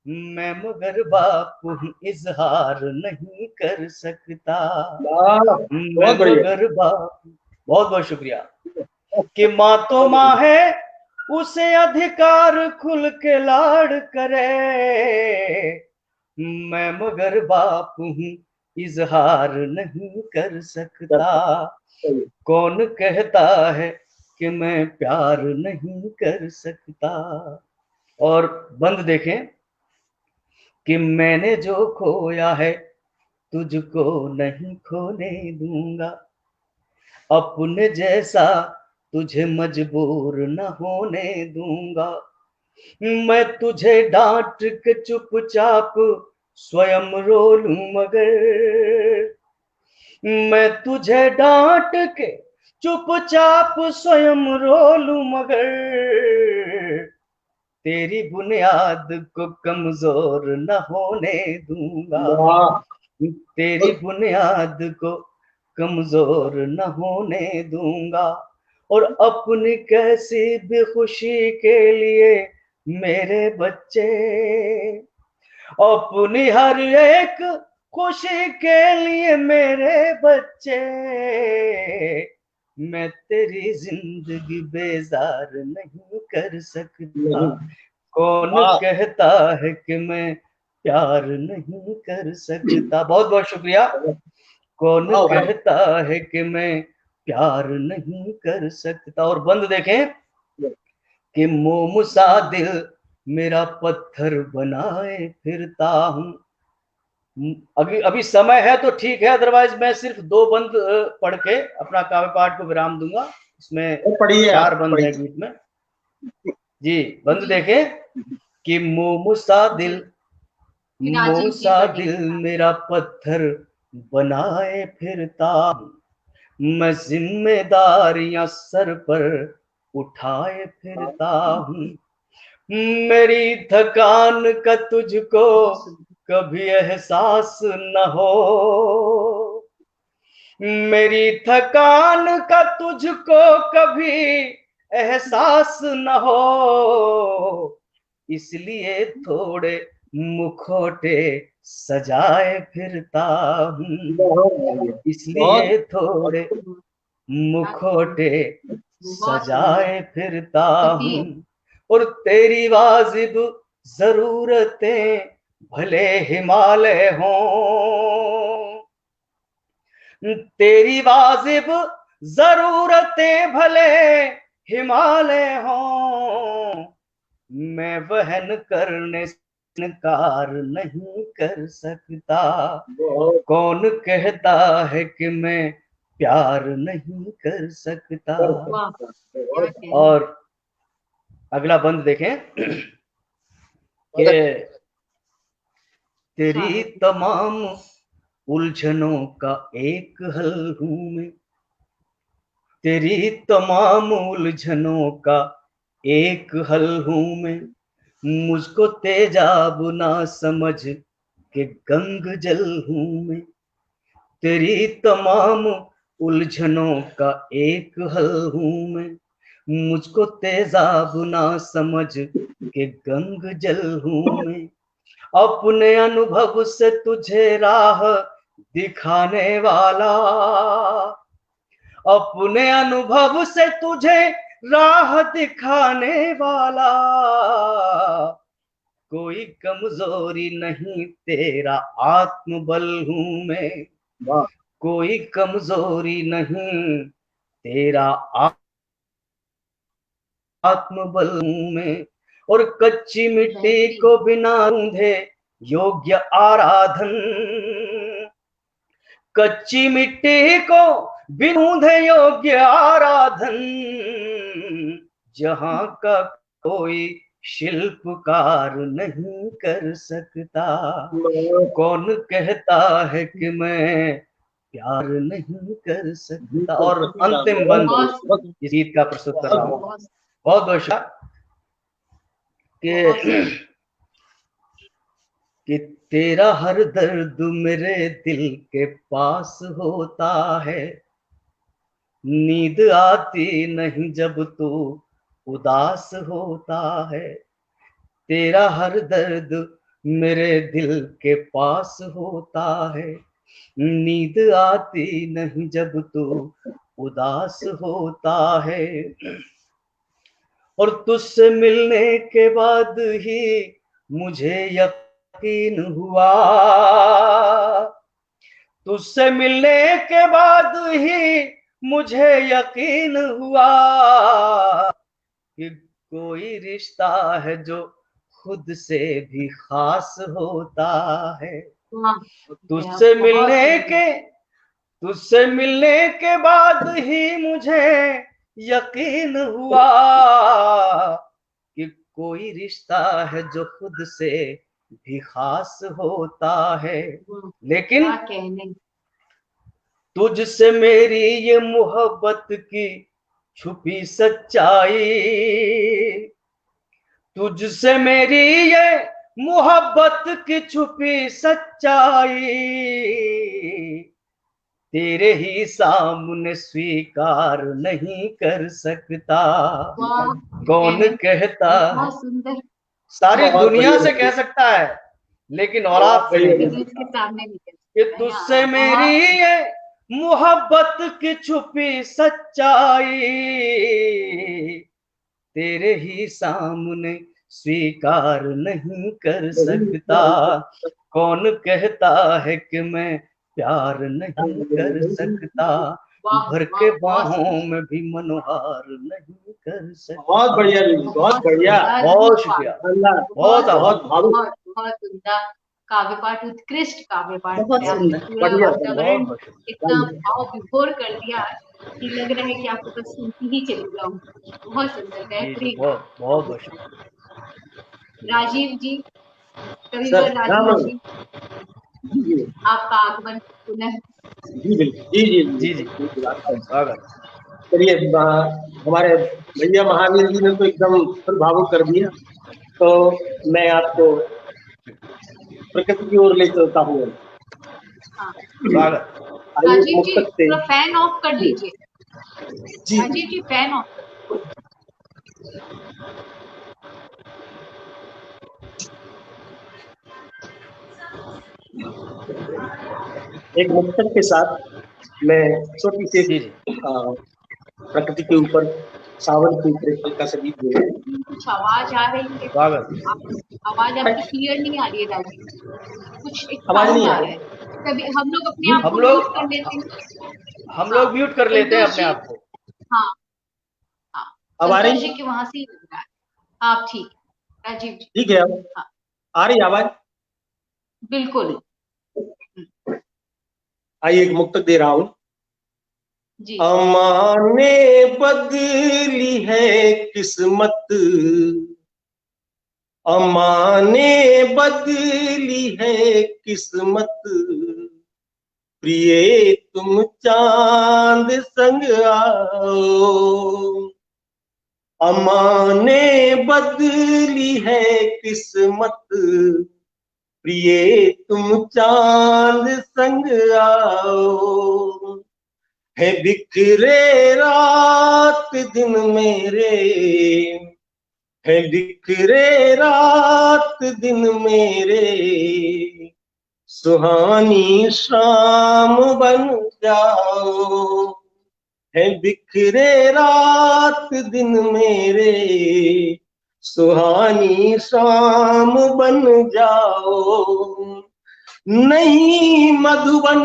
मैं मगर बाप हूँ, इजहार नहीं कर सकता। मैं मगर बाप। बहुत बहुत शुक्रिया। कि माँ तो माँ है, उसे अधिकार खुल के लाड़ करे। मैं मगर बाप हूँ, इजहार नहीं कर सकता। कौन कहता है कि मैं प्यार नहीं कर सकता। और बंद देखें कि मैंने जो खोया है तुझको नहीं खोने दूंगा, अपने जैसा तुझे मजबूर न होने दूंगा। मैं तुझे डांट के चुपचाप स्वयं रो लूं, मगर मैं तुझे डांट के चुपचाप स्वयं रो लूं, मगर तेरी बुनियाद को कमजोर न होने दूंगा। तेरी बुनियाद को कमजोर न होने दूंगा। और अपनी कैसी भी खुशी के लिए मेरे बच्चे, अपनी हर एक खुशी के लिए मेरे बच्चे, मैं तेरी जिंदगी बेजार नहीं कर सकता। कौन कहता है कि मैं प्यार नहीं कर सकता। बहुत बहुत शुक्रिया। कौन कहता है कि मैं प्यार नहीं कर सकता। और बंद देखें कि मोम सा दिल मेरा पत्थर बनाए फिरता हूँ। अभी समय है तो ठीक है, अदरवाइज मैं सिर्फ 2 बंद पढ़ के अपना काव्य पाठ को विराम दूंगा। इसमें 4 बंद है गीत में। जी बंद देखे कि मोम सा दिल, मोम सा दिल मेरा पत्थर बनाए फिरता हूँ। मैं जिम्मेदारियां सर पर उठाए फिरता हूँ। मेरी थकान का तुझको कभी एहसास न हो, मेरी थकान का तुझको कभी एहसास न हो, इसलिए थोड़े मुखौटे सजाए फिरता हूँ, इसलिए थोड़े मुखौटे सजाए फिरता हूँ। और तेरी वाजिब जरूरतें भले हिमालय हों, तेरी वाजिब जरूरतें भले हिमालय हों, मैं वहन करने से इनकार नहीं कर सकता। कौन कहता है कि मैं प्यार नहीं कर सकता। और अगला बंद देखें कि तेरी तमाम उलझनों का एक हल हूं मैं, तेरी तमाम उलझनों का एक हल हूं मैं, मुझको तेजाब ना समझ के गंग जल हूं मैं, तेरी तमाम उलझनों का एक हल हूं मैं, मुझको तेजाब ना समझ के गंग जल हूं मैं, अपने अनुभव से तुझे राह दिखाने वाला, अपने अनुभव से तुझे राह दिखाने वाला, कोई कमजोरी नहीं तेरा आत्मबल हूं मैं, कोई कमजोरी नहीं तेरा आत्मबल हूं मैं। और कच्ची मिट्टी को बिना रूंधे योग्य आराधन, कच्ची मिट्टी को बिना रूंधे योग्य आराधन, जहां का कोई शिल्पकार नहीं कर सकता। कौन कहता है कि मैं प्यार नहीं कर सकता। और अंतिम बंद इस गीत का प्रस्तुत कर रहा हूं। बहुत बहुत शुक्रिया कि तेरा हर दर्द मेरे दिल के पास होता है, नींद आती नहीं जब तू उदास होता है, तेरा हर दर्द मेरे दिल के पास होता है, नींद आती नहीं जब तू उदास होता है। और तुझसे मिलने के बाद ही मुझे यकीन हुआ, तुझसे मिलने के बाद ही मुझे यकीन हुआ कि कोई रिश्ता है जो खुद से भी खास होता है। तुझसे मिलने के बाद ही मुझे यकीन हुआ कि कोई रिश्ता है जो खुद से भी खास होता है। लेकिन तुझसे मेरी ये मोहब्बत की छुपी सच्चाई, तुझसे मेरी ये मोहब्बत की छुपी सच्चाई तेरे ही सामने स्वीकार नहीं कर सकता। कौन कहता है, सारी दुनिया से कह सकता है लेकिन औलाद से नहीं कह सकता कि तुझसे मेरी ये मोहब्बत की छुपी सच्चाई तेरे ही सामने स्वीकार नहीं कर सकता। कौन कहता है कि मैं प्यार नहीं कर सकता, भर के बाहों में भी मनोहार नहीं कर सकता। बहुत बढ़िया, बहुत बढ़िया, बहुत शुक्रिया, बहुत बहुत उम्दा काव्य पाठ, उत्कृष्ट काव्य पाठ, पूरा वातावरण इतना भाव विभोर कर दिया कि लग रहा है कि आपको बस सुनती ही चली जाऊं। बहुत सुंदर, बेहतरीन। बहुत राजीव जी, कविवर राजीव जी, आपका आगमन पुनः। जी जी जी स्वागत। चलिए, हमारे भैया महावीर जी ने तो एकदम प्रभावित कर दिया, तो मैं आपको प्रकृति की ओर ले चलता हूँ। हाँ स्वागत। आइए राजीव जी मुक्तक से थोड़ा फैन ऑफ कर लीजिए। जी राजीव जी फैन ऑफ। एक मुक्तक के साथ मैं छोटी सी जी जी प्रकृति के ऊपर सावन के ऊपर एक हल्का सा गीत बोले। कुछ आवाज आ रही है, स्वागत। आवाज आपकी क्लियर नहीं आ रही है राजीव जी, कुछ एक आवाज साउंड नहीं आ आ रहा रही? है। कभी हम लोग अपने आप हम को लोग म्यूट कर लेते हैं। हम हाँ लोग म्यूट कर लेते हैं संतोष अपने जी, आप को। हाँ हाँ अब आ संतोष रही? जी के वहां से ही लग रहा है। आप ठीक है राजीव जी। ठीक है, अब हाँ आ रही आवाज? बिल्कुल आइए एक मुक्तक दे रहा हूँ। जी। अम्मा ने बदली है किस्मत, अम्मा ने बदली है किस्मत, प्रिय तुम चांद संग आओ। अम्मा ने बदली है किस्मत, प्रिय तुम चांद संग आओ। है बिखरे रात दिन मेरे, है बिखरे रात दिन मेरे, सुहानी शाम बन जाओ। है बिखरे रात दिन मेरे, सुहानी शाम बन जाओ। नहीं मधुबन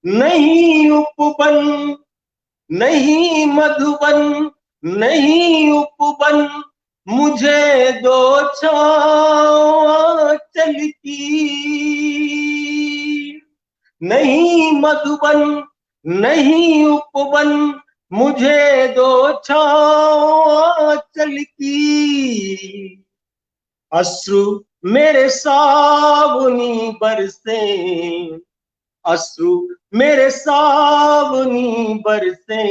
नहीं उपवन, नहीं मधुबन नहीं उपवन, मुझे दो छाँव चल की। नहीं मधुबन नहीं उपवन, मुझे दो छाँव चल की। अश्रु मेरे सावनी बरसे, अश्रु मेरे सावनी बरसे,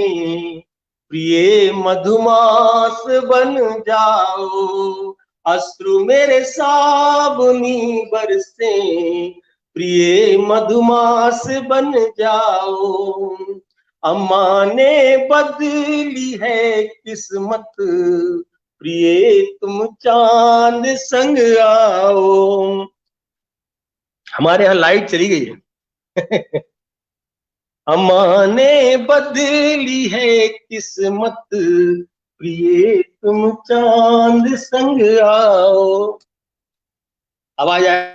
प्रिय मधुमास बन जाओ। अश्रु मेरे सावनी बरसे, प्रिय मधुमास बन जाओ। अम्मा ने बदली है किस्मत, प्रिय तुम चांद संग आओ। हमारे यहाँ लाइट चली गई है। अम्मा ने बदली है किस्मत, प्रिय तुम चांद संग आओ। आवाज आए?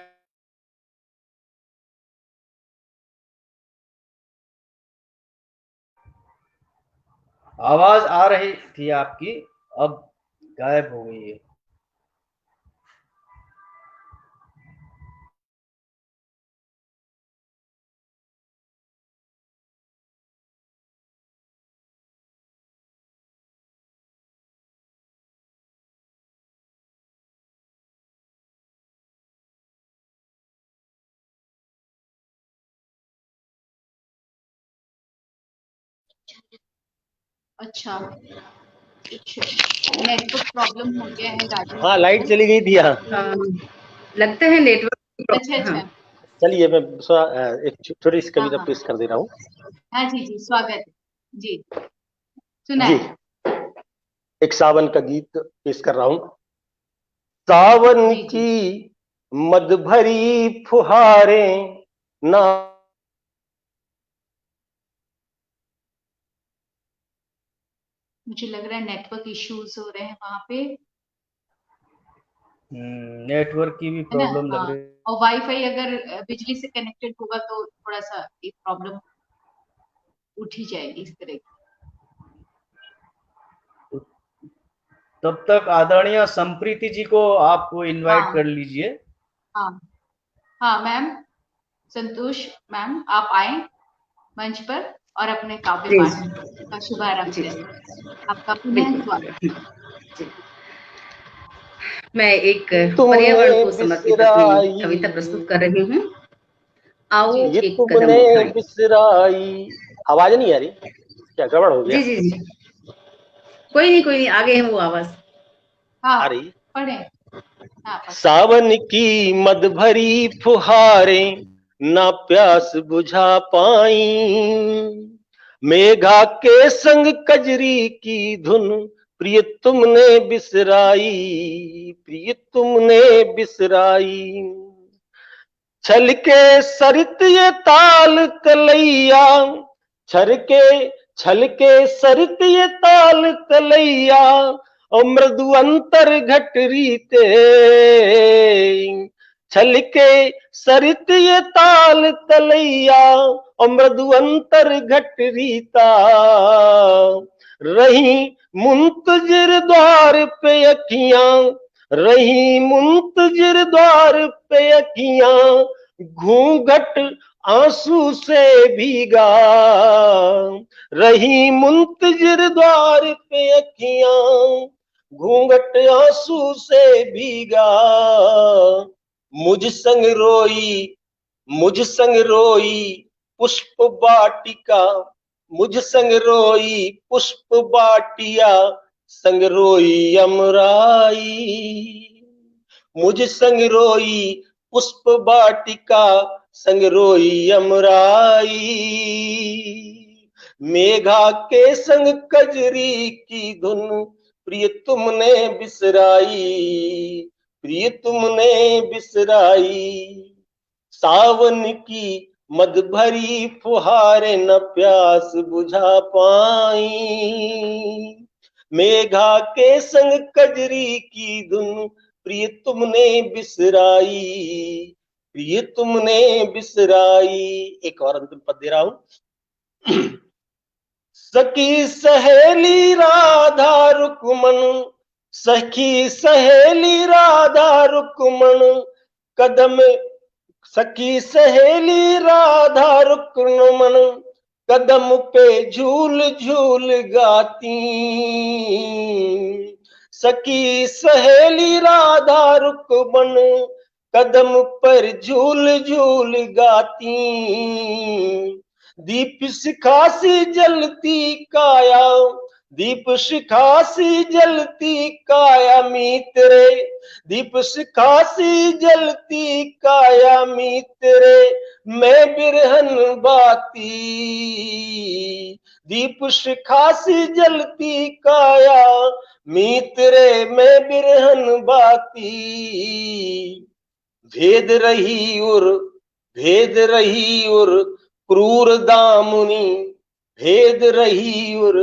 आवाज आ रही थी आपकी, अब गायब हो गई है। अच्छा कुछ नेटवर्क प्रॉब्लम हो गया है राजीव हाँ जी लाइट को। चली गई थी यहाँ। लगता है नेटवर्क। अच्छा अच्छा चलिए मैं एक छोटी सी हाँ कविता हाँ पेश कर दे रहा हूँ। हाँ जी जी स्वागत है जी सुनाए। जी एक सावन का गीत पेश कर रहा हूँ। सावन जी जी की मद भरी फुहारें ना, मुझे लग रहा है नेटवर्क इश्यूज हो रहे हैं वहां पे, नेटवर्क की भी है ना। प्रॉब्लम लग हाँ रही है। और वाईफाई अगर बिजली से कनेक्टेड होगा तो थोड़ा सा एक प्रॉब्लम उठ ही जाएगी इस तरह की। तब तक आदरणीय संप्रीति जी को आप इनवाइट हाँ कर लीजिए। हाँ हाँ मैम संतोष मैम आप आए मंच पर और अपने काव्य जी पाठ का शुभारंभ जी करें। आपका पुनः बिल्कुल। स्वागत। मैं एक पर्यावरण तुमने को समर्पित अपनी बिसराई, कविता प्रस्तुत कर रही हूँ। आओ जी ये एक कदम तुमने उठाएं। बिसराई। आवाज नहीं आ रही क्या? गड़बड़ हो गया? जी जी जी कोई नहीं आगे है वो आवाज। आ हाँ रही? पढ़े। सावन की मद भरी फुहारें ना प्यास बुझा पाई, मेघा के संग कजरी की धुन प्रिय तुमने बिसराई, प्रिय तुमने बिसराई। छलके सरित ये ताल तलैया, छलके सरित ये ताल तलैया, और मृदु अंतर घटरी ते। छलके सरित ये ताल तलैया, और मृदु अंतर घटरीता। रही मुंतजिर द्वार पे अखियां, रही मुंतजिर द्वार पे अखियां, घूंघट आंसू से भीगा। रही मुंतजिर द्वार पे अखियां, घूंघट आंसू से भीगा। मुझ संग रोई पुष्प वाटिका, मुझ संग रोई पुष्प वाटिया, संग रोई अमराई। मुझ संग रोई पुष्प वाटिका, संग रोई अमराई। मेघा के संग कजरी की धुन प्रिय तुमने बिसराई, प्रिय तुमने बिसराई। सावन की मद भरी फुहारे न प्यास बुझा पाई, मेघा के संग कजरी की धुन प्रिय तुमने बिसराई, प्रिय तुमने बिसराई। एक और अंतिम पद दे रहा हूं। सखी सहेली राधा रुक्मन, सखी सहेली राधा रुक्मन, कदम सखी सहेली राधा रुक्मन, कदम पे झूल झूल गाती। सखी सहेली राधा रुक्मन, कदम पर झूल झूल गाती। दीप शिखा सी जलती काया, दीप शिखा सी जलती काया मित्रे, दीप शिखा सी जलती काया मित्रे, मैं बिरहन बाती। दीप शिखा सी जलती काया मित्रे, मैं बिरहन बाती। भेद रही उर क्रूर दामुनी, भेद रही उर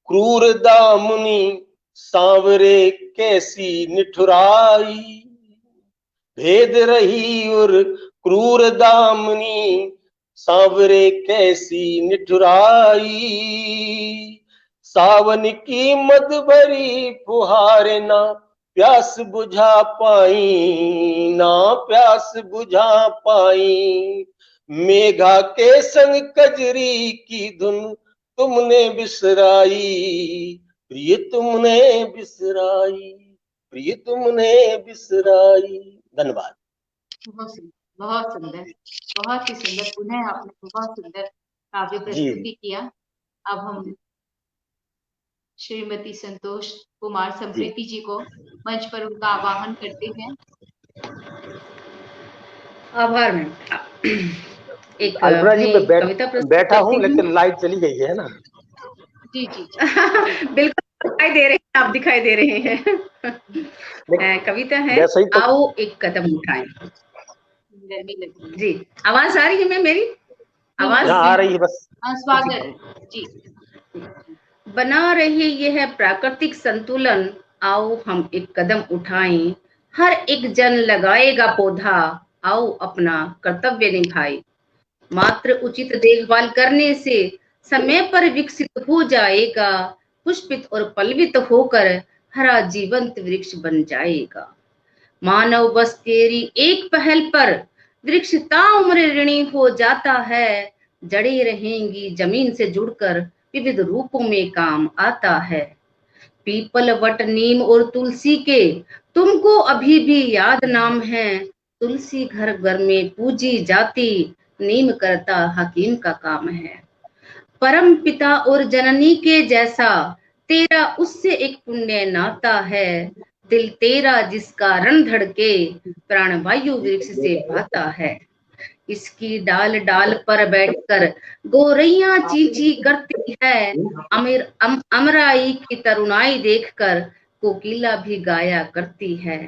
क्रूर दामुनी, सांवरे कैसी निठुराई। भेद रही उर क्रूर दामुनी, सांवरे कैसी निठुराई। सावन की मद भरी फुहारे ना प्यास बुझा पाई, ना प्यास बुझा पाई। मेघा के संग कजरी की धुन तुमने बिसराई, प्रिय तुमने बिसराई, प्रिय तुमने बिसराई। धन्यवाद। बहुत सुंदर, बहुत सुंदर, बहुत ही सुंदर। पुनः आपने बहुत सुंदर काव्य प्रस्तुति किया। अब हम श्रीमती संतोष कुमार संप्रीति जी को मंच पर उनका आवाहन करते हैं। आभार मैम। एक अल्पना जी मैं कविता बैठा हूँ, लेकिन लाइट चली गई है ना। जी जी बिल्कुल दिखाई दे रहे हैं, आप दिखाई दे रहे हैं। कविता है तो... आओ एक कदम उठाएं। गर्मी लगी जी, आवाज आ रही है मैम मेरी? आवाज आ रही है बस। स्वागत जी। बना रही यह प्राकृतिक संतुलन, आओ हम एक कदम उठाएं। हर एक जन लगाएगा पौधा, आओ अपना कर्तव्य निभाएं। मात्र उचित देखभाल करने से समय पर विकसित हो जाएगा, पुष्पित और पल्लवित होकर हरा जीवंत वृक्ष बन जाएगा। मानव बस तेरी एक पहल पर वृक्ष ताउम्र ऋणी हो जाता है, जड़ें रहेंगी जमीन से जुड़कर विविध रूपों में काम आता है। पीपल, वट, नीम और तुलसी के तुमको अभी भी याद नाम है। तुलसी घर घर में पूजी जाती, नीम करता हकीम का काम है। परम पिता और जननी के जैसा तेरा उससे एक पुण्य नाता है। दिल तेरा जिसका रण धड़के, प्राणवायु वृक्ष से भाता है। इसकी डाल डाल पर बैठकर गोरैया चींची करती है, अमराई की तरुणाई देखकर कोकिला भी गाया करती है।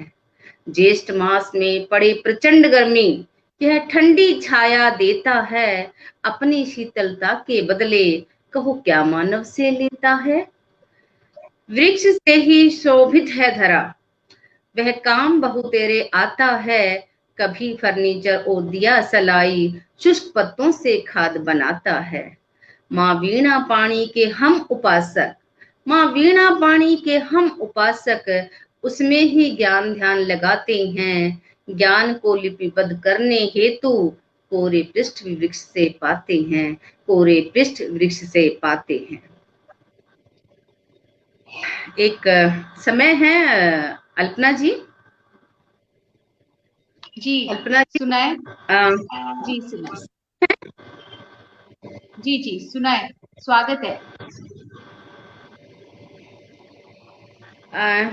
ज्येष्ठ मास में पड़े प्रचंड गर्मी, यह ठंडी छाया देता है, अपनी शीतलता के बदले कहो क्या मानव से लेता है। वृक्ष से ही शोभित है धरा, वह काम बहु तेरे आता है, कभी फर्नीचर और दिया सलाई, शुष्क पत्तों से खाद बनाता है। माँ वीणा पाणी के हम उपासक, माँ वीणा पाणी के हम उपासक, उसमें ही ज्ञान ध्यान लगाते हैं, ज्ञान को लिपिबद्ध करने हेतु कोरे पृष्ठ वृक्ष से पाते हैं, कोरे पृष्ठ वृक्ष से पाते हैं। एक समय है अल्पना जी। जी अल्पना जी सुनाए। जी सुनाए। जी जी सुनाए, स्वागत है।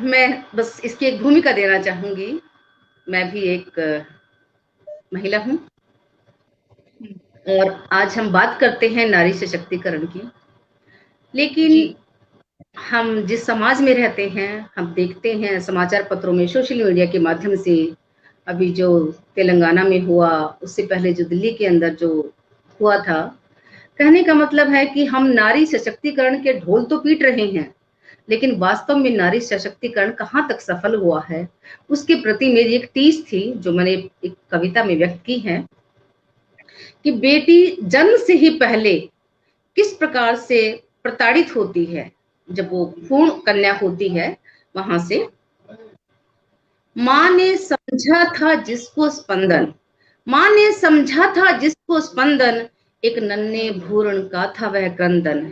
मैं बस इसकी एक भूमिका देना चाहूंगी। मैं भी एक महिला हूँ और आज हम बात करते हैं नारी सशक्तिकरण की। लेकिन हम जिस समाज में रहते हैं, हम देखते हैं समाचार पत्रों में, सोशल मीडिया के माध्यम से, अभी जो तेलंगाना में हुआ, उससे पहले जो दिल्ली के अंदर जो हुआ था, कहने का मतलब है कि हम नारी सशक्तिकरण के ढोल तो पीट रहे हैं, लेकिन वास्तव में नारी सशक्तिकरण कहाँ तक सफल हुआ है, उसके प्रति मेरी एक टीस थी जो मैंने एक कविता में व्यक्त की है कि बेटी जन्म से ही पहले किस प्रकार से प्रताड़ित होती है। जब वो पूर्ण कन्या होती है, वहां से माँ ने समझा था जिसको स्पंदन, माँ ने समझा था जिसको स्पंदन, एक नन्हे भूरण का था वह क्रंदन।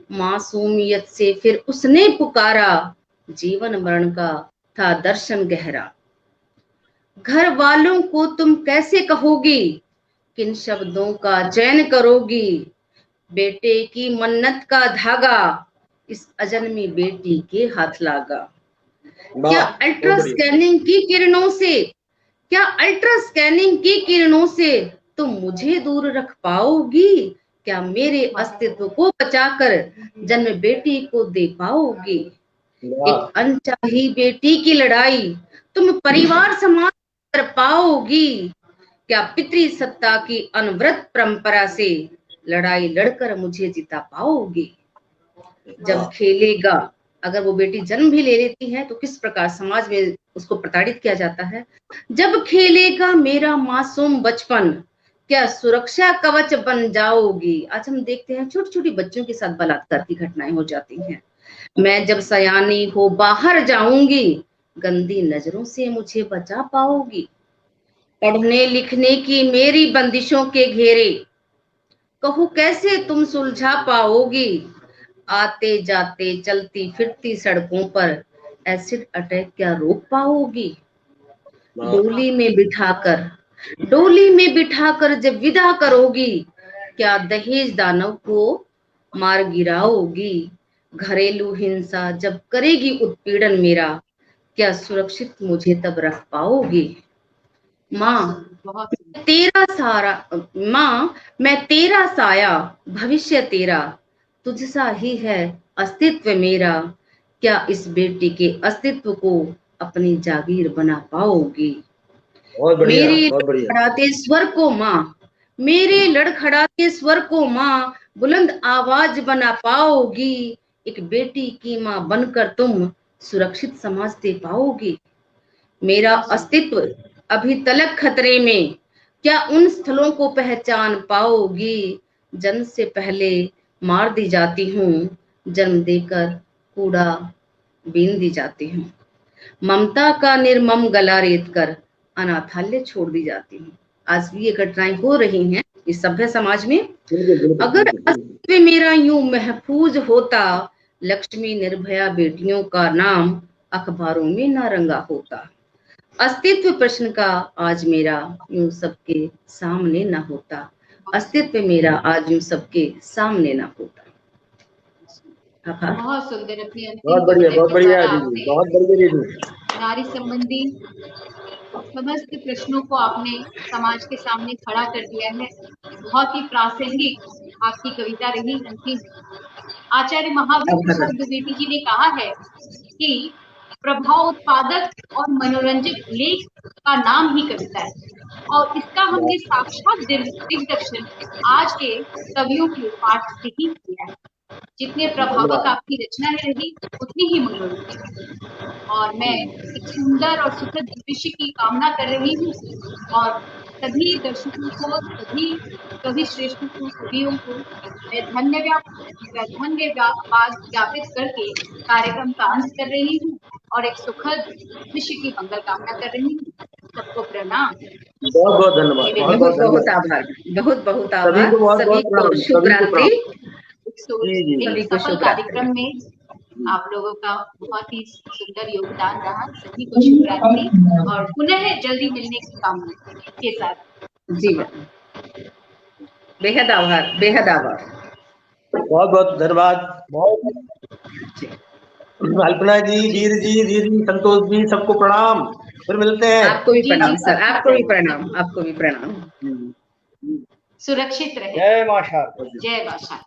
मासूमियत से फिर उसने पुकारा, जीवन मरण का था दर्शन गहरा। घर वालों को तुम कैसे कहोगी, किन शब्दों का चयन करोगी, बेटे की मन्नत का धागा इस अजन्मी बेटी के हाथ लागा। क्या अल्ट्रा स्कैनिंग की किरणों से, क्या अल्ट्रा स्कैनिंग की किरणों से तुम मुझे दूर रख पाओगी, क्या मेरे अस्तित्व को बचाकर जन्म बेटी को दे पाओगी। एक अनचाही बेटी की लड़ाई तुम परिवार समाज कर पाओगी, क्या पितृ सत्ता की अनवरत परंपरा से लड़ाई लड़कर मुझे जिता पाओगी। जब खेलेगा, अगर वो बेटी जन्म भी ले लेती है तो किस प्रकार समाज में उसको प्रताड़ित किया जाता है। जब खेलेगा मेरा मासूम बचपन, क्या सुरक्षा कवच बन जाओगी। आज हम देखते हैं छोटी छोटी बच्चों के साथ बलात्कार की घटनाएं हो जाती हैं। मैं जब सयानी हो बाहर जाऊंगी, गंदी नजरों से मुझे बचा पाओगी। पढ़ने लिखने की मेरी बंदिशों के घेरे कहो कैसे तुम सुलझा पाओगी। आते जाते चलती फिरती सड़कों पर एसिड अटैक क्या रोक पाओगी। डोली में बिठाकर जब विदा करोगी, क्या दहेज दानव को मार गिराओगी। घरेलू हिंसा जब करेगी उत्पीड़न मेरा, क्या सुरक्षित मुझे तब रख पाओगी। माँ मैं तेरा साया, भविष्य तेरा, तुझसा ही है अस्तित्व मेरा। क्या इस बेटी के अस्तित्व को अपनी जागीर बना पाओगी। मेरे लड़खड़ाते स्वर को माँ, मेरे लड़खड़ाते स्वर को माँ, बुलंद आवाज बना पाओगी। एक बेटी की माँ बनकर तुम सुरक्षित समाज दे पाओगी। मेरा अस्तित्व अभी तलक खतरे में, क्या उन स्थलों को पहचान पाओगी। जन्म से पहले मार दी जाती हूँ, जन्म देकर कूड़ा बीन दी जाती हूँ। ममता का निर्मम गला रेत कर अनाथालय छोड़ दी जाती हूँ। आज भी ये घटनाएं हो रही हैं इस सभ्य समाज में। अगर अस्तित्व मेरा यूं महफूज होता, लक्ष्मी निर्भया बेटियों का नाम अखबारों में ना रंगा होता। अस्तित्व प्रश्न का आज मेरा यूं सबके सामने ना होता। अस्तित्व मेरा आज यूं सबके सामने ना होता। बहुत सुंदर, अपनी बहुत बढ़िया, बहुत बढ़िया दीदी, बहुत बढ़िया दीदी। नारी संबंधी समस्त प्रश्नों को आपने समाज के सामने खड़ा कर दिया है। बहुत ही प्रासंगिक आपकी कविता रही अंतिम। आचार्य महावीर द्विवेदी जी ने कहा है कि प्रभाव उत्पादक और मनोरंजक लेख का नाम ही कविता है, और इसका हमने साक्षात दिग्दर्शन आज के कवियों के पाठ से ही किया है। जितने प्रभावक आपकी रचना रही उतनी ही मनोरंजक, और मैं एक सुंदर और सुखद भविष्य की कामना कर रही हूँ, और सभी दर्शकों को, सभी कवि श्रेष्ठों को, कवियों को मैं धन्यवाद ज्ञापित करके कार्यक्रम का अंत कर रही हूँ और एक सुखद भविष्य की मंगल कामना कर रही हूँ। सबको प्रणाम। बहुत बहुत धन्यवाद। बहुत बहुत आभार। बहुत बहुत आभार। सभी को शुभ रात्रि। एक सफल कार्यक्रम में आप लोगों का बहुत ही सुंदर योगदान रहा। सभी को शुभ रात्रि और पुनः जल्दी मिलने की कामना के साथ। जी बेहद आभार, बेहद आभार। बहुत बहुत धन्यवाद। अल्पना जी, वीर जी, संतोष जी, सबको प्रणाम। फिर मिलते हैं। आपको भी प्रणाम सर, आपको भी प्रणाम, आपको भी प्रणाम। सुरक्षित रहे। जय मां शारदा। जय मां शारदा।